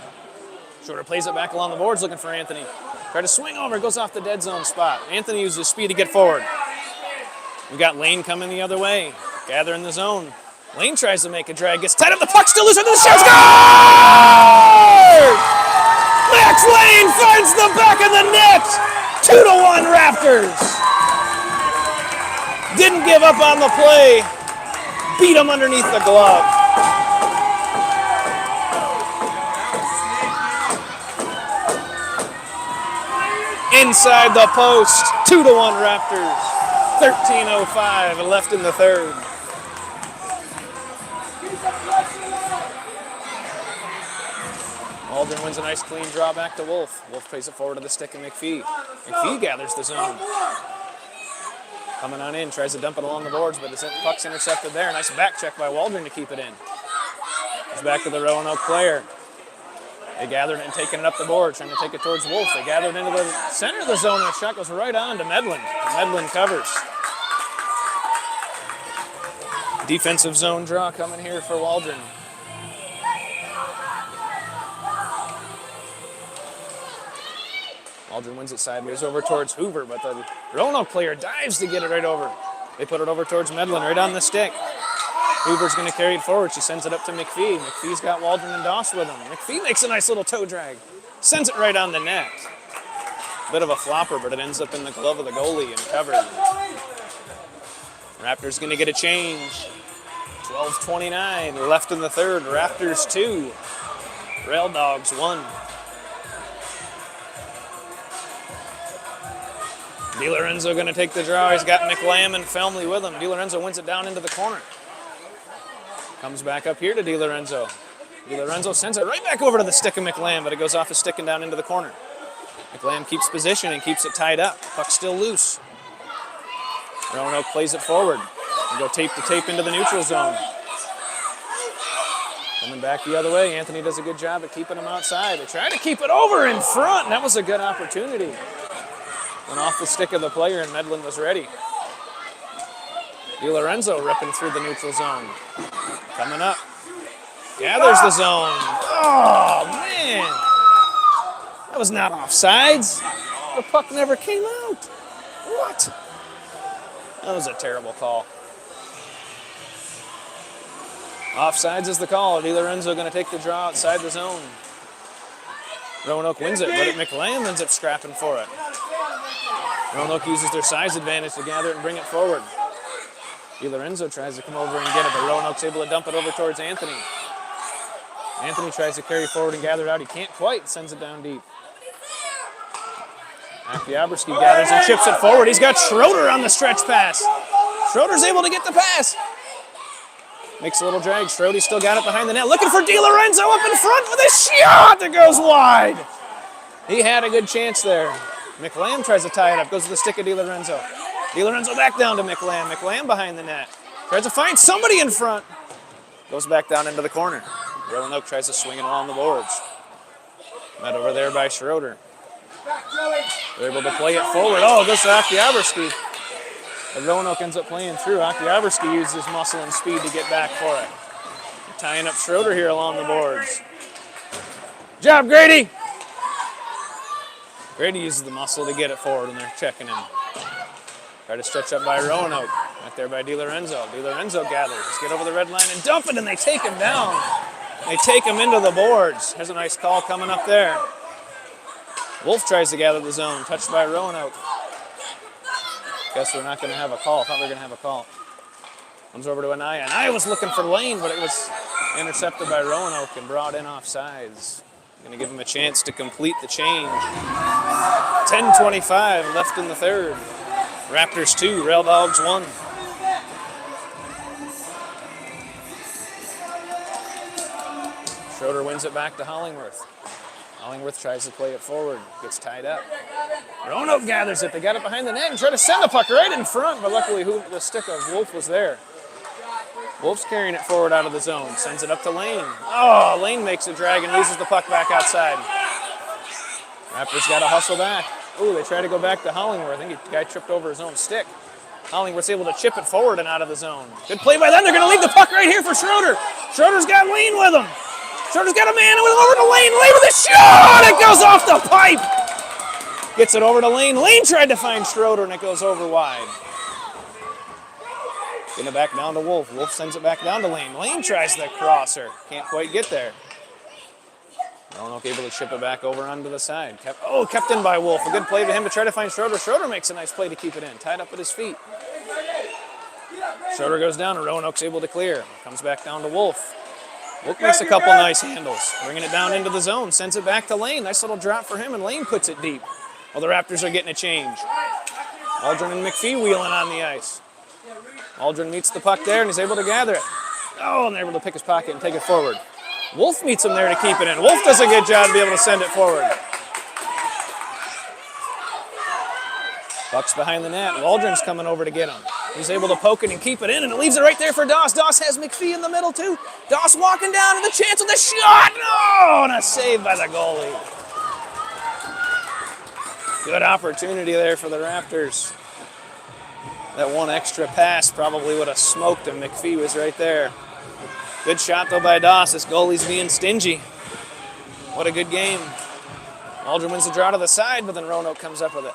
Schroeder plays it back along the boards looking for Anthony. Try to swing over, goes off the dead zone spot. Anthony uses speed to get forward. We got Lane coming the other way. Gather in the zone. Lane tries to make a drag, gets tied up, the puck still loose, and the shot's good! Max Lane finds the back of the net! 2-1 Raptors! Didn't give up on the play. Beat him underneath the glove. Inside the post, 2-1 Raptors. 13:05 left in the third. Waldron wins a nice clean draw back to Wolf. Wolf plays it forward to the stick of McPhee. McPhee gathers the zone. Coming on in, tries to dump it along the boards, but the puck's intercepted there. Nice back check by Waldron to keep it in. It's back to the Roanoke player. They gathered it and taking it up the board, trying to take it towards Wolf. They gathered into the center of the zone, and the shot goes right on to Medlin. Medlin covers. Defensive zone draw coming here for Waldron. Waldron wins it sideways over towards Hoover, but the Roanoke player dives to get it right over. They put it over towards Medlin, right on the stick. Hoover's going to carry it forward. She sends it up to McPhee. McPhee's got Waldron and Doss with him. McPhee makes a nice little toe drag. Sends it right on the net. Bit of a flopper, but it ends up in the glove of the goalie and covered. Raptors going to get a change. 12:29 left in the third. Raptors 2. Rail Dogs 1. DiLorenzo going to take the draw. He's got McLam and Felmley with him. DiLorenzo wins it down into the corner. Comes back up here to DiLorenzo. DiLorenzo sends it right back over to the stick of McLam, but it goes off his stick and down into the corner. McLam keeps position and keeps it tied up. Puck's still loose. Roanoke plays it forward. They go tape to tape into the neutral zone. Coming back the other way, Anthony does a good job at keeping him outside. They try to keep it over in front, and that was a good opportunity. Went off the stick of the player, and Medlin was ready. DiLorenzo ripping through the neutral zone. Coming up. Gathers the zone. Oh, man. That was not offsides. The puck never came out. What? That was a terrible call. Offsides is the call. DiLorenzo going to take the draw outside the zone. Roanoke wins it, but McLam ends up scrapping for it. Roanoke uses their size advantage to gather it and bring it forward. DiLorenzo tries to come over and get it, but Roanoke's able to dump it over towards Anthony. Anthony tries to carry forward and gather it out. He can't quite, sends it down deep. Akhyabrski gathers and chips it forward. He's got Schroeder on the stretch pass. Schroeder's able to get the pass. Makes a little drag. Schroeder still got it behind the net. Looking for DiLorenzo up in front with a shot that goes wide. He had a good chance there. McLam tries to tie it up, goes to the stick of DiLorenzo. DiLorenzo back down to McLam. McLam behind the net. Tries to find somebody in front. Goes back down into the corner. Roanoke tries to swing it along the boards. Met over there by Schroeder. They're able to play it forward. Oh, it goes to Oktyabrsky. But Roanoke ends up playing through. Oktyabrsky used his muscle and speed to get back for it. Tying up Schroeder here along the boards. Good job, Grady. Grady uses the muscle to get it forward, and they're checking him. Try to stretch up by Roanoke. Right there by DiLorenzo. DiLorenzo gathers. Just get over the red line and dump it, and they take him down. They take him into the boards. There's a nice call coming up there. Wolf tries to gather the zone. Touched by Roanoke. Guess we're not going to have a call. Thought we were going to have a call. Comes over to Anaya. Anaya was looking for Lane, but it was intercepted by Roanoke and brought in offsides. Going to give him a chance to complete the change. 10:25 left in the third. Raptors 2, Rail Dogs 1. Schroeder wins it back to Hollingworth. Hollingworth tries to play it forward. Gets tied up. Roanoke gathers it. They got it behind the net and try to send the puck right in front, but luckily the stick of Wolf was there. Wolf's carrying it forward out of the zone. Sends it up to Lane. Oh, Lane makes a drag and loses the puck back outside. Raptors got to hustle back. Ooh, they try to go back to Hollingworth. I think the guy tripped over his own stick. Hollingworth's able to chip it forward and out of the zone. Good play by them. They're going to leave the puck right here for Schroeder. Schroeder's got Lane with him. Schroeder's got a man with him over to Lane. Lane with a shot. It goes off the pipe. Gets it over to Lane. Lane tried to find Schroeder, and it goes over wide. Getting it back down to Wolf. Wolf sends it back down to Lane. Lane tries the crosser. Can't quite get there. Roanoke able to chip it back over onto the side. Kept in by Wolf. A good play to him to try to find Schroeder. Schroeder makes a nice play to keep it in. Tied up at his feet. Schroeder goes down and Roanoke's able to clear. Comes back down to Wolf. Wolf makes a couple nice handles. Bringing it down into the zone. Sends it back to Lane. Nice little drop for him, and Lane puts it deep. Well, the Raptors are getting a change. Aldrin and McPhee wheeling on the ice. Aldrin meets the puck there, and he's able to gather it. Oh, and they're able to pick his pocket and take it forward. Wolf meets him there to keep it in. Wolf does a good job to be able to send it forward. Buck's behind the net. Waldron's coming over to get him. He's able to poke it and keep it in, and it leaves it right there for Doss. Doss has McPhee in the middle, too. Doss walking down, and the chance with a shot. Oh, and a save by the goalie. Good opportunity there for the Raptors. That one extra pass probably would have smoked him. McPhee was right there. Good shot, though, by Doss. This goalie's being stingy. What a good game. Aldrin wins the draw to the side, but then Roanoke comes up with it.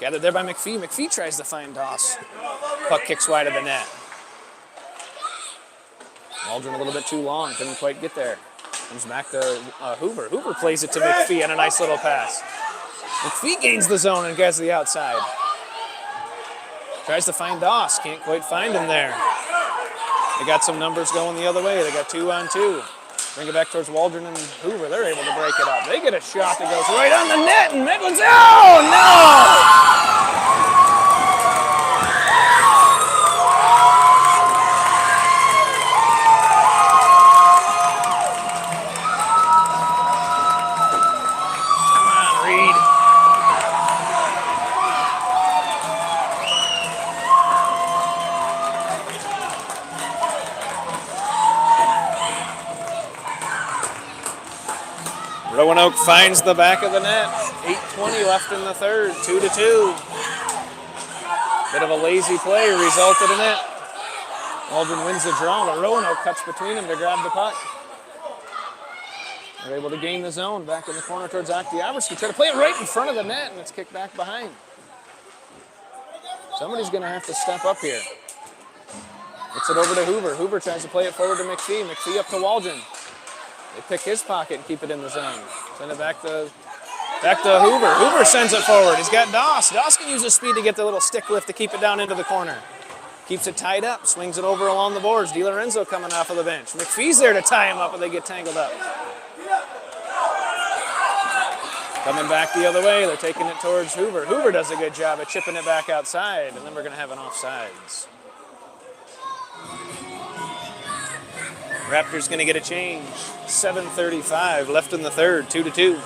Gathered there by McPhee. McPhee tries to find Doss. Puck kicks wide of the net. Aldrin a little bit too long. Couldn't quite get there. Comes back to Hoover. Hoover plays it to McPhee on a nice little pass. McPhee gains the zone and gets to the outside. Tries to find Doss. Can't quite find him there. They got some numbers going the other way. They got 2-on-2. Bring it back towards Waldron and Hoover. They're able to break it up. They get a shot that goes right on the net, and Midland's, oh, no! Roanoke finds the back of the net. 8:20 left in the third. 2-2. Bit of a lazy play resulted in it. Aldrin wins the draw, but Roanoke cuts between them to grab the puck. They're able to gain the zone back in the corner towards Oktyabrsky. Try to play it right in front of the net, and it's kicked back behind. Somebody's going to have to step up here. Gets it over to Hoover. Hoover tries to play it forward to McPhee. McPhee up to Waldron. They pick his pocket and keep it in the zone. Send it back to Hoover. Hoover sends it forward. He's got Doss. Doss can use his speed to get the little stick lift to keep it down into the corner. Keeps it tied up. Swings it over along the boards. DiLorenzo coming off of the bench. McPhee's there to tie him up, but they get tangled up. Coming back the other way. They're taking it towards Hoover. Hoover does a good job of chipping it back outside, and then we're going to have an offsides. Raptors going to get a change. 7:35 left in the third, 2-2.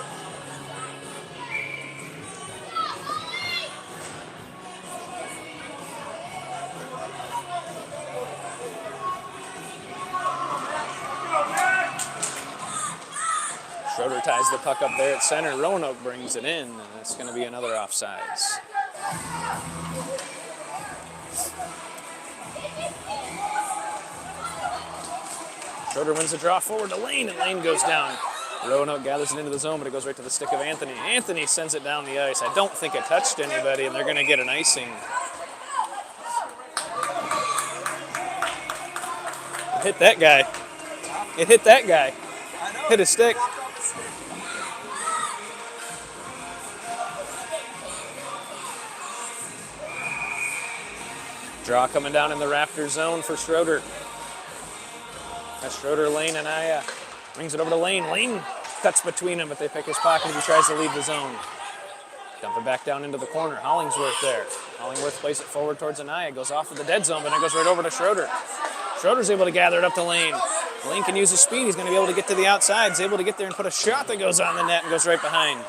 ties the puck up there at center. Roanoke brings it in, and it's going to be another offsides. Schroeder wins the draw forward to Lane, and Lane goes down. Roanoke gathers it into the zone, but it goes right to the stick of Anthony. Anthony sends it down the ice. I don't think it touched anybody, and they're going to get an icing. It hit that guy. It hit that guy. Hit his stick. Draw coming down in the Raptors zone for Schroeder. That's Schroeder, Lane, and Aya. Brings it over to Lane. Lane cuts between them, but they pick his pocket as he tries to leave the zone. Dump it back down into the corner. Hollingsworth there. Hollingworth plays it forward towards Anaya. Goes off of the dead zone, but it goes right over to Schroeder. Schroeder's able to gather it up to Lane. Lane can use his speed. He's going to be able to get to the outside. He's able to get there and put a shot that goes on the net and goes right behind.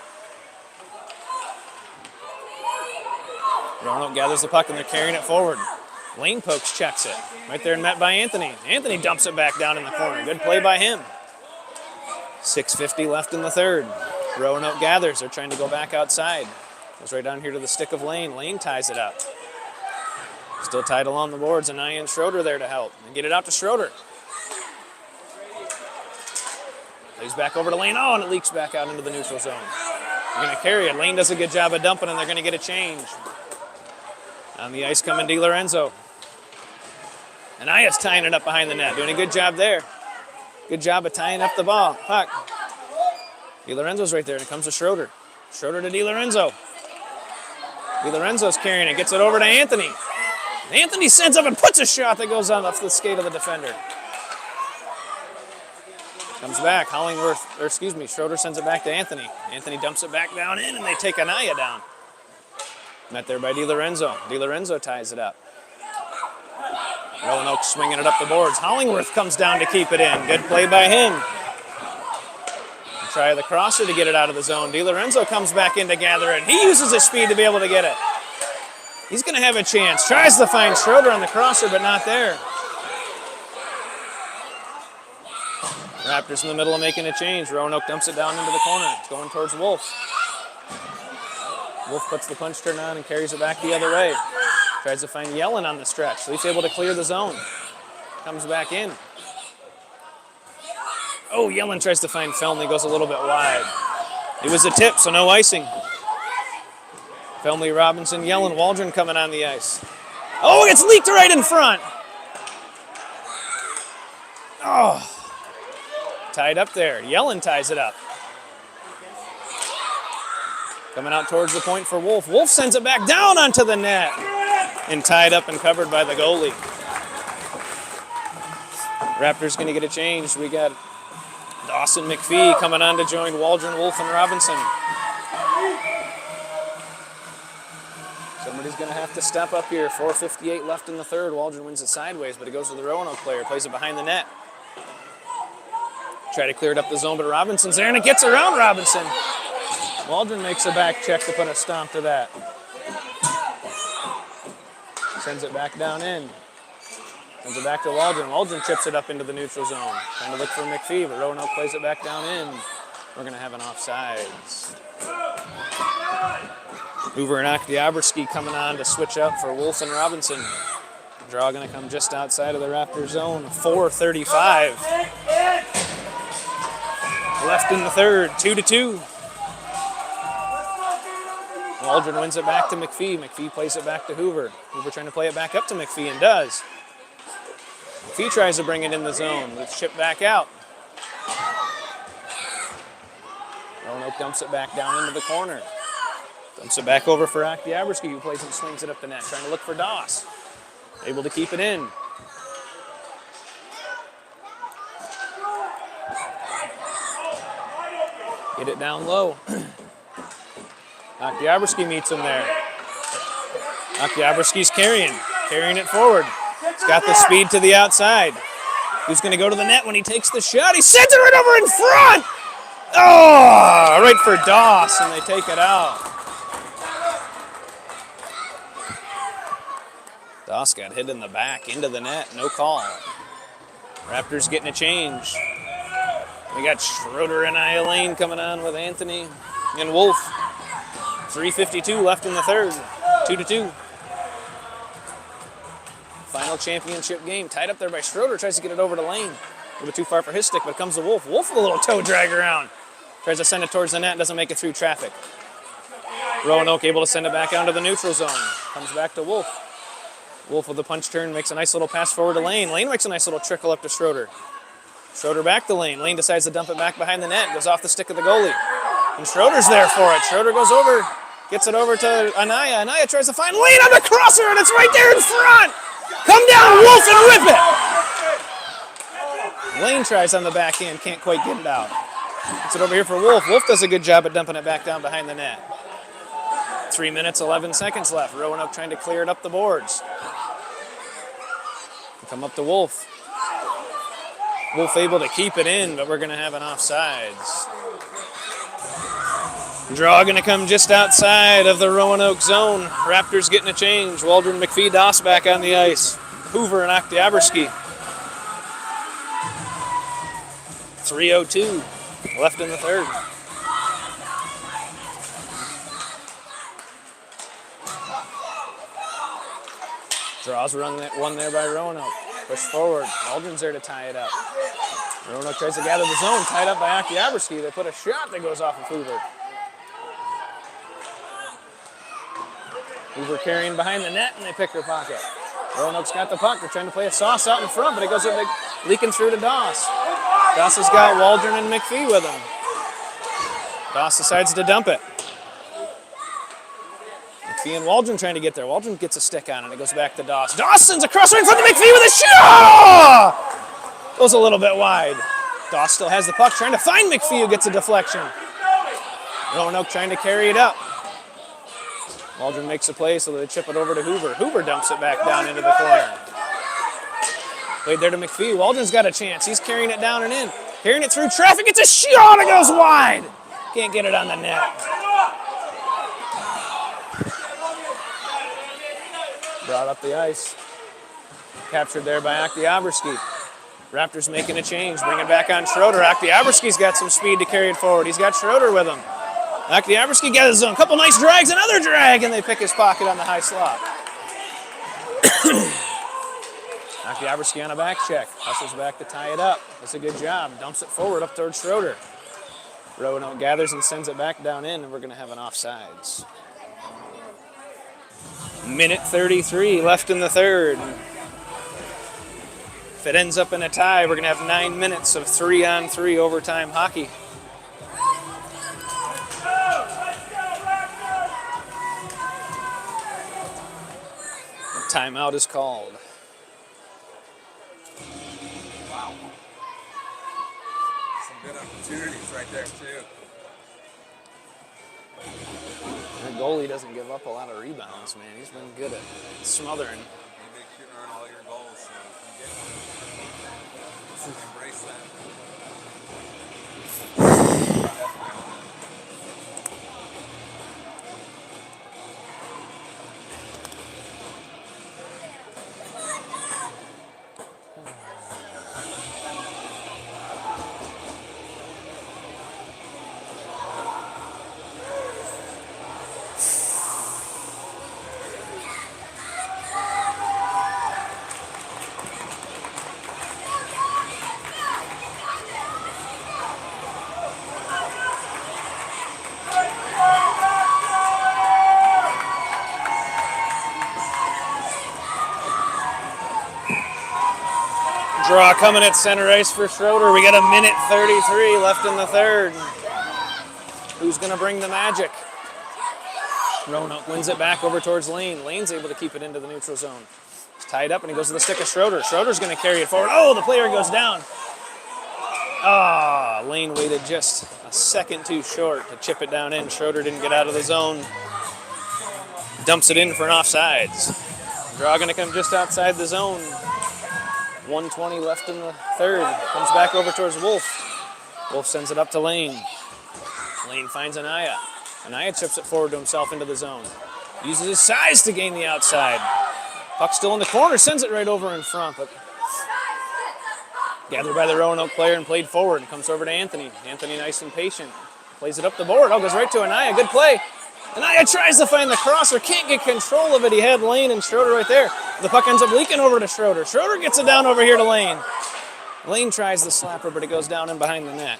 Roanoke gathers the puck, and they're carrying it forward. Lane pokes, checks it. Right there and met by Anthony. Anthony dumps it back down in the corner. Good play by him. 6:50 left in the third. Roanoke gathers. They're trying to go back outside. Goes right down here to the stick of Lane. Lane ties it up. Still tied along the boards, and Ian Schroeder there to help. And get it out to Schroeder. Plays back over to Lane. Oh, and it leaks back out into the neutral zone. They're going to carry it. Lane does a good job of dumping, and they're going to get a change. On the ice coming DiLorenzo. And Aya's tying it up behind the net. Doing a good job there. Good job of tying up the ball. Puck. DiLorenzo's right there, and it comes to Schroeder. Schroeder to DiLorenzo. DiLorenzo's carrying it. Gets it over to Anthony. Anthony sends up and puts a shot that goes off the skate of the defender. Comes back. Schroeder sends it back to Anthony. Anthony dumps it back down in, and they take Anaya down. Met there by DiLorenzo. DiLorenzo ties it up. Roanoke swinging it up the boards. Hollingworth comes down to keep it in. Good play by him. Try the crosser to get it out of the zone. DiLorenzo comes back in to gather it. He uses his speed to be able to get it. He's going to have a chance. Tries to find Schroeder on the crosser, but not there. Raptors in the middle of making a change. Roanoke dumps it down into the corner. It's going towards Wolf. Wolf puts the punch turn on and carries it back the other way. Tries to find Yellen on the stretch. Leaf's able to clear the zone. Comes back in. Oh, Yellen tries to find Felmy. Goes a little bit wide. It was a tip, so no icing. Felmy, Robinson, Yellen, Waldron coming on the ice. Oh, it's leaked right in front. Oh. Tied up there. Yellen ties it up. Coming out towards the point for Wolf. Wolf sends it back down onto the net. And tied up and covered by the goalie. Raptors going to get a change. We got Dawson McPhee coming on to join Waldron, Wolf, and Robinson. Somebody's going to have to step up here. 4:58 left in the third. Waldron wins it sideways, but it goes to the Roanoke player. Plays it behind the net. Try to clear it up the zone, but Robinson's there, and it gets around Robinson. Waldron makes a back check to put a stomp to that. Sends it back down in. Sends it back to Waldron. Waldron chips it up into the neutral zone. Trying to look for McPhee, but Roanoke plays it back down in. We're going to have an offsides. Hoover and Oktyabrsky coming on to switch up for Wolf and Robinson. Draw going to come just outside of the Raptor zone. 4:35 left in the third. 2-2. Waldron wins it back to McPhee. McPhee plays it back to Hoover. Hoover trying to play it back up to McPhee and does. McPhee tries to bring it in the zone. It's chipped back out. Roanoke dumps it back down into the corner. Dumps it back over for Oktyabrsky, who plays and swings it up the net, trying to look for Doss. Able to keep it in. Get it down low. Oktyabrsky meets him there. Oktyabrsky's carrying it forward. He's got the speed to the outside. Who's going to go to the net when he takes the shot? He sends it right over in front! Oh, right for Doss, and they take it out. Doss got hit in the back, into the net, no call. Raptors getting a change. We got Schroeder and Lane coming on with Anthony and Wolf. 3:52 left in the third. 2-2. Final championship game. Tied up there by Schroeder. Tries to get it over to Lane. A little bit too far for his stick, but it comes to Wolf. Wolf with a little toe drag around. Tries to send it towards the net. Doesn't make it through traffic. Roanoke able to send it back onto the neutral zone. Comes back to Wolf. Wolf with a punch turn makes a nice little pass forward to Lane. Lane makes a nice little trickle up to Schroeder. Schroeder back to Lane. Lane decides to dump it back behind the net. Goes off the stick of the goalie. And Schroeder's there for it. Schroeder goes over. Gets it over to Anaya. Anaya tries to find Lane on the crosser, and it's right there in front. Come down, Wolf, and rip it. Lane tries on the backhand. Can't quite get it out. Gets it over here for Wolf. Wolf does a good job at dumping it back down behind the net. 3 minutes, 11 seconds left. Roanoke trying to clear it up the boards. Come up to Wolf. Wolf able to keep it in, but we're going to have an offsides. Draw going to come just outside of the Roanoke zone. Raptors getting a change. Waldron, McPhee, Doss back on the ice. Hoover and Oktyabrsky. 3:02 left in the third. Draws one there by Roanoke. Push forward. Waldron's there to tie it up. Roanoke tries to gather the zone. Tied up by Oktyabrsky. They put a shot that goes off of Hoover. Hoover carrying behind the net, and they pick their pocket. Roanoke's got the puck. They're trying to play a sauce out in front, but it goes leaking through to Doss. Doss has got Waldron and McPhee with him. Doss decides to dump it. McPhee and Waldron trying to get there. Waldron gets a stick on it. It goes back to Doss. Doss sends a crosser in front of McPhee with a shot! Goes a little bit wide. Doss still has the puck, trying to find McPhee, who gets a deflection. Roanoke trying to carry it up. Waldron makes a play, so they chip it over to Hoover. Hoover dumps it back down into the corner. Played there to McPhee. Waldron's got a chance. He's carrying it down and in. Carrying it through traffic. It's a shot. It goes wide. Can't get it on the net. Brought up the ice. Captured there by Oktyabrsky. Raptors making a change. Bring it back on Schroeder. Oktyabrsky's got some speed to carry it forward. He's got Schroeder with him. Oktyabrsky gets his zone. Couple nice drags, another drag, and they pick his pocket on the high slot. Oktyabrsky on a back check. Hustles back to tie it up. Does a good job. Dumps it forward up towards Schroeder. Roanoke gathers and sends it back down in, and we're going to have an offsides. Minute 33 left in the third. If it ends up in a tie, we're going to have 9 minutes of 3-on-3 overtime hockey. Timeout is called. Wow. Some good opportunities right there, too. That goalie doesn't give up a lot of rebounds, man. He's been good at smothering. You make sure to earn all your goals, so you get embrace that. Draw coming at center ice for Schroeder. We got a minute 33 left in the third. Who's going to bring the magic? Roanoke wins it back over towards Lane. Lane's able to keep it into the neutral zone. It's tied up, and he goes to the stick of Schroeder. Schroeder's going to carry it forward. Oh, the player goes down. Lane waited just a second too short to chip it down in. Schroeder didn't get out of the zone. Dumps it in for an offsides. Draw going to come just outside the zone. 1:20 left in the third. Comes back over towards Wolf. Wolf sends it up to Lane. Lane finds Anaya. Anaya chips it forward to himself into the zone. Uses his size to gain the outside. Puck still in the corner. Sends it right over in front. But Gathered by the Roanoke player and played forward. Comes over to Anthony. Anthony nice and patient. Plays it up the board. Oh, goes right to Anaya. Good play. Anaya tries to find the crosser. Can't get control of it. He had Lane and Schroeder right there. The puck ends up leaking over to Schroeder. Schroeder gets it down over here to Lane. Lane tries the slapper, but it goes down in behind the net.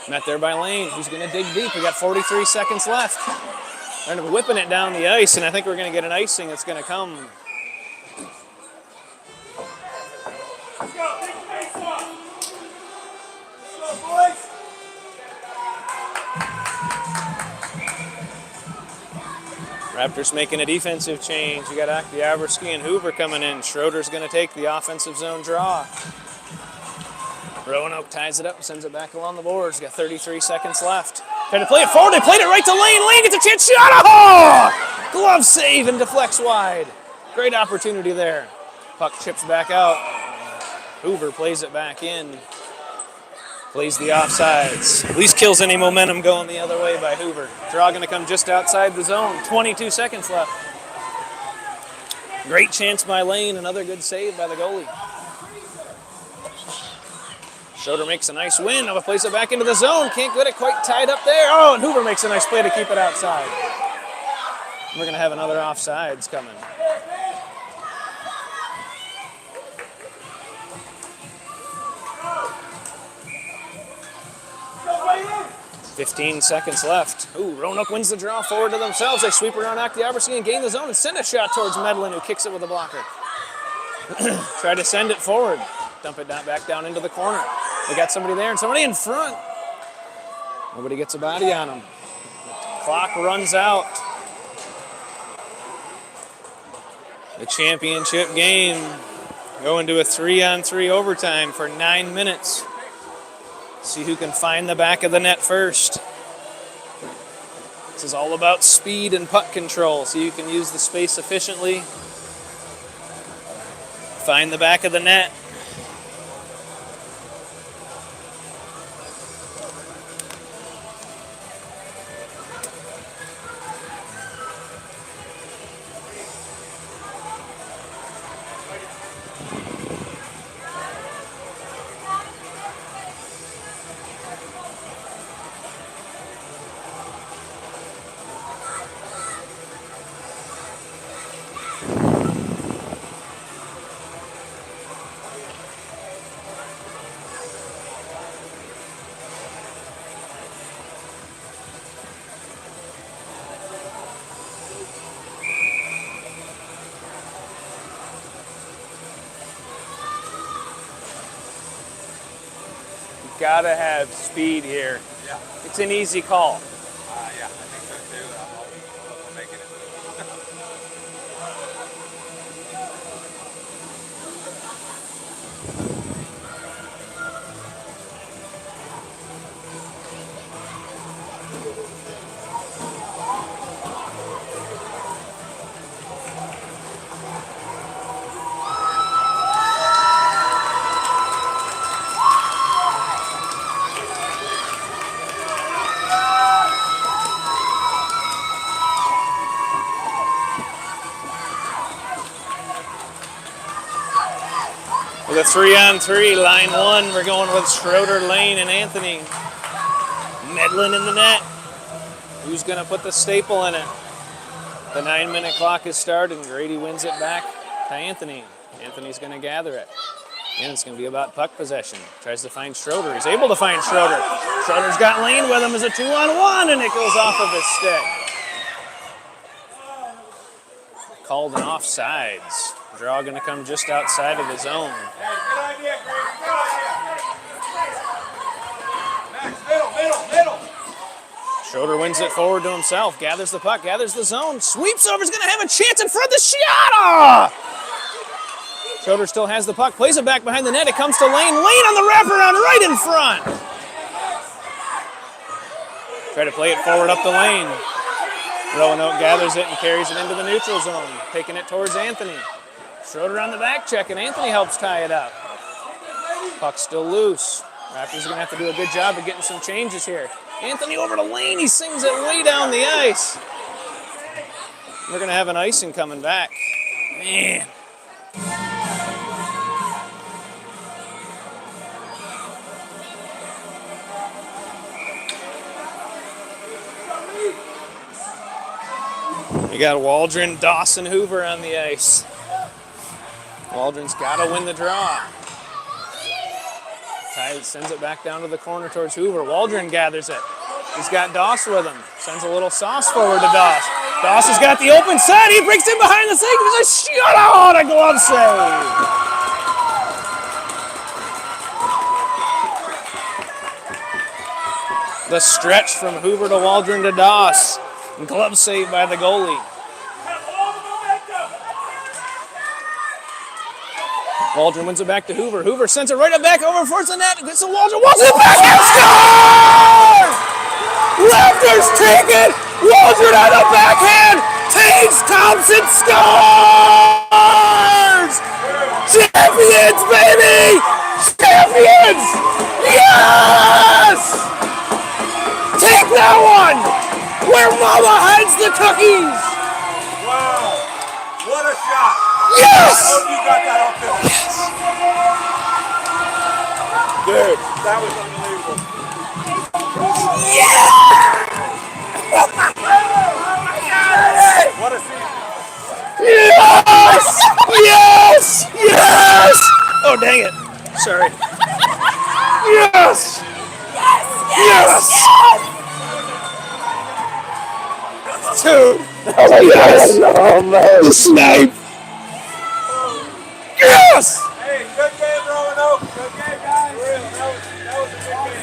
Met there by Lane. He's going to dig deep. We got 43 seconds left. They're whipping it down the ice, and I think we're going to get an icing that's going to come. Raptors making a defensive change. You got Oktyabrsky and Hoover coming in. Schroeder's going to take the offensive zone draw. Roanoke ties it up, sends it back along the boards. Got 33 seconds left. Trying to play it forward. They played it right to Lane. Lane gets a chance. Shot! Oh! Glove save and deflects wide. Great opportunity there. Puck chips back out. Hoover plays it back in. Plays the offsides. At least kills any momentum going the other way by Hoover. Draw going to come just outside the zone. 22 seconds left. Great chance by Lane. Another good save by the goalie. Schroeder makes a nice win. Now plays it back into the zone. Can't get it quite tied up there. Oh, and Hoover makes a nice play to keep it outside. We're going to have another offsides coming. 15 seconds left. Ooh, Roanoke wins the draw forward to themselves. They sweep around Oktyabrsky and gain the zone and send a shot towards Medlin, who kicks it with a blocker. Try to send it forward. Dump it back down into the corner. They got somebody there and somebody in front. Nobody gets a body on them. Clock runs out. The championship game going to a 3-on-3 overtime for 9 minutes. See who can find the back of the net first. This is all about speed and puck control, so you can use the space efficiently. Find the back of the net. Gotta have speed here. Yeah. It's an easy call. Yeah, I think so too. I'm making it. With a 3-on-3, line one, we're going with Schroeder, Lane, and Anthony. Medlin in the net. Who's going to put the staple in it? The 9-minute clock is started, and Grady wins it back to Anthony. Anthony's going to gather it. And it's going to be about puck possession. Tries to find Schroeder. He's able to find Schroeder. Schroeder's got Lane with him as a 2-on-1, and it goes off of his stick. Called an offsides. Draw going to come just outside of the zone. Middle. Schroeder wins it forward to himself, gathers the puck, gathers the zone, sweeps over, is going to have a chance in front of the shot! Schroeder still has the puck, plays it back behind the net, it comes to Lane. Lane on the wraparound right in front! Try to play it forward up the lane. Roanoke gathers it and carries it into the neutral zone, taking it towards Anthony. Schroeder on the back check, and Anthony helps tie it up. Puck's still loose. Raptors are going to have to do a good job of getting some changes here. Anthony over to Lane. He sings it way down the ice. We're going to have an icing coming back. Man. We got Waldron, Dawson, Hoover on the ice. Waldron's got to win the draw. Ty sends it back down to the corner towards Hoover. Waldron gathers it. He's got Doss with him. Sends a little sauce forward to Doss. Doss has got the open set. He breaks in behind the sink. There's a shutout, a glove save. The stretch from Hoover to Waldron to Doss. Glove save by the goalie. Waldron wins it back to Hoover. Hoover sends it right up back over towards the net. Gets to Waldron. Waldron back and scores! Raptors take it. Waldron on the backhand. Tage Thompson scores! Champions, baby! Champions! Yes! Take that one! Where mama hides the cookies! Wow! What a shot! Yes! I hope you got that on film. Yes! Dude, That was unbelievable. yeah! What a season. Yes! Yes! Yes! Oh, dang it. Sorry. Yes! Yes! Dude! Oh, yes! Oh, man. The snipe! Yes! Hey, good game, Roanoke. Good game, guys. For real. That was a good game.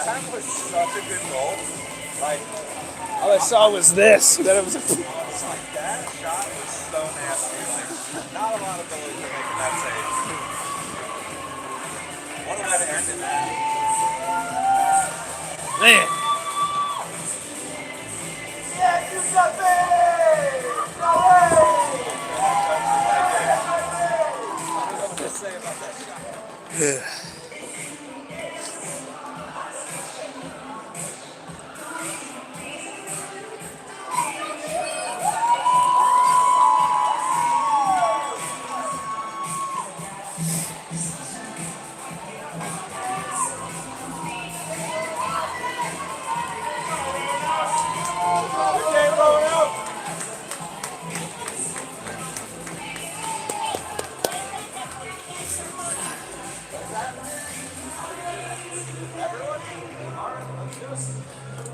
That was such a good goal. Like, All I saw was this. That it was a... it's like that shot was so nasty. Like, not a lot of goalies are making that save. What a way to end it, man. Man. Yeah, you got me! Go I don't know what to say about that shot. Good game, Roanoke.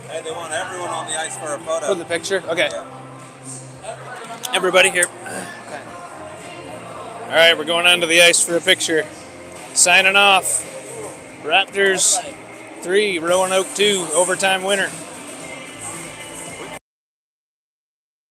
Hey, they want everyone on the ice for a photo. For the picture? Okay. Yeah. Everybody here. Okay. All right, we're going onto the ice for a picture. Signing off. Raptors 3, Roanoke 2, overtime winner.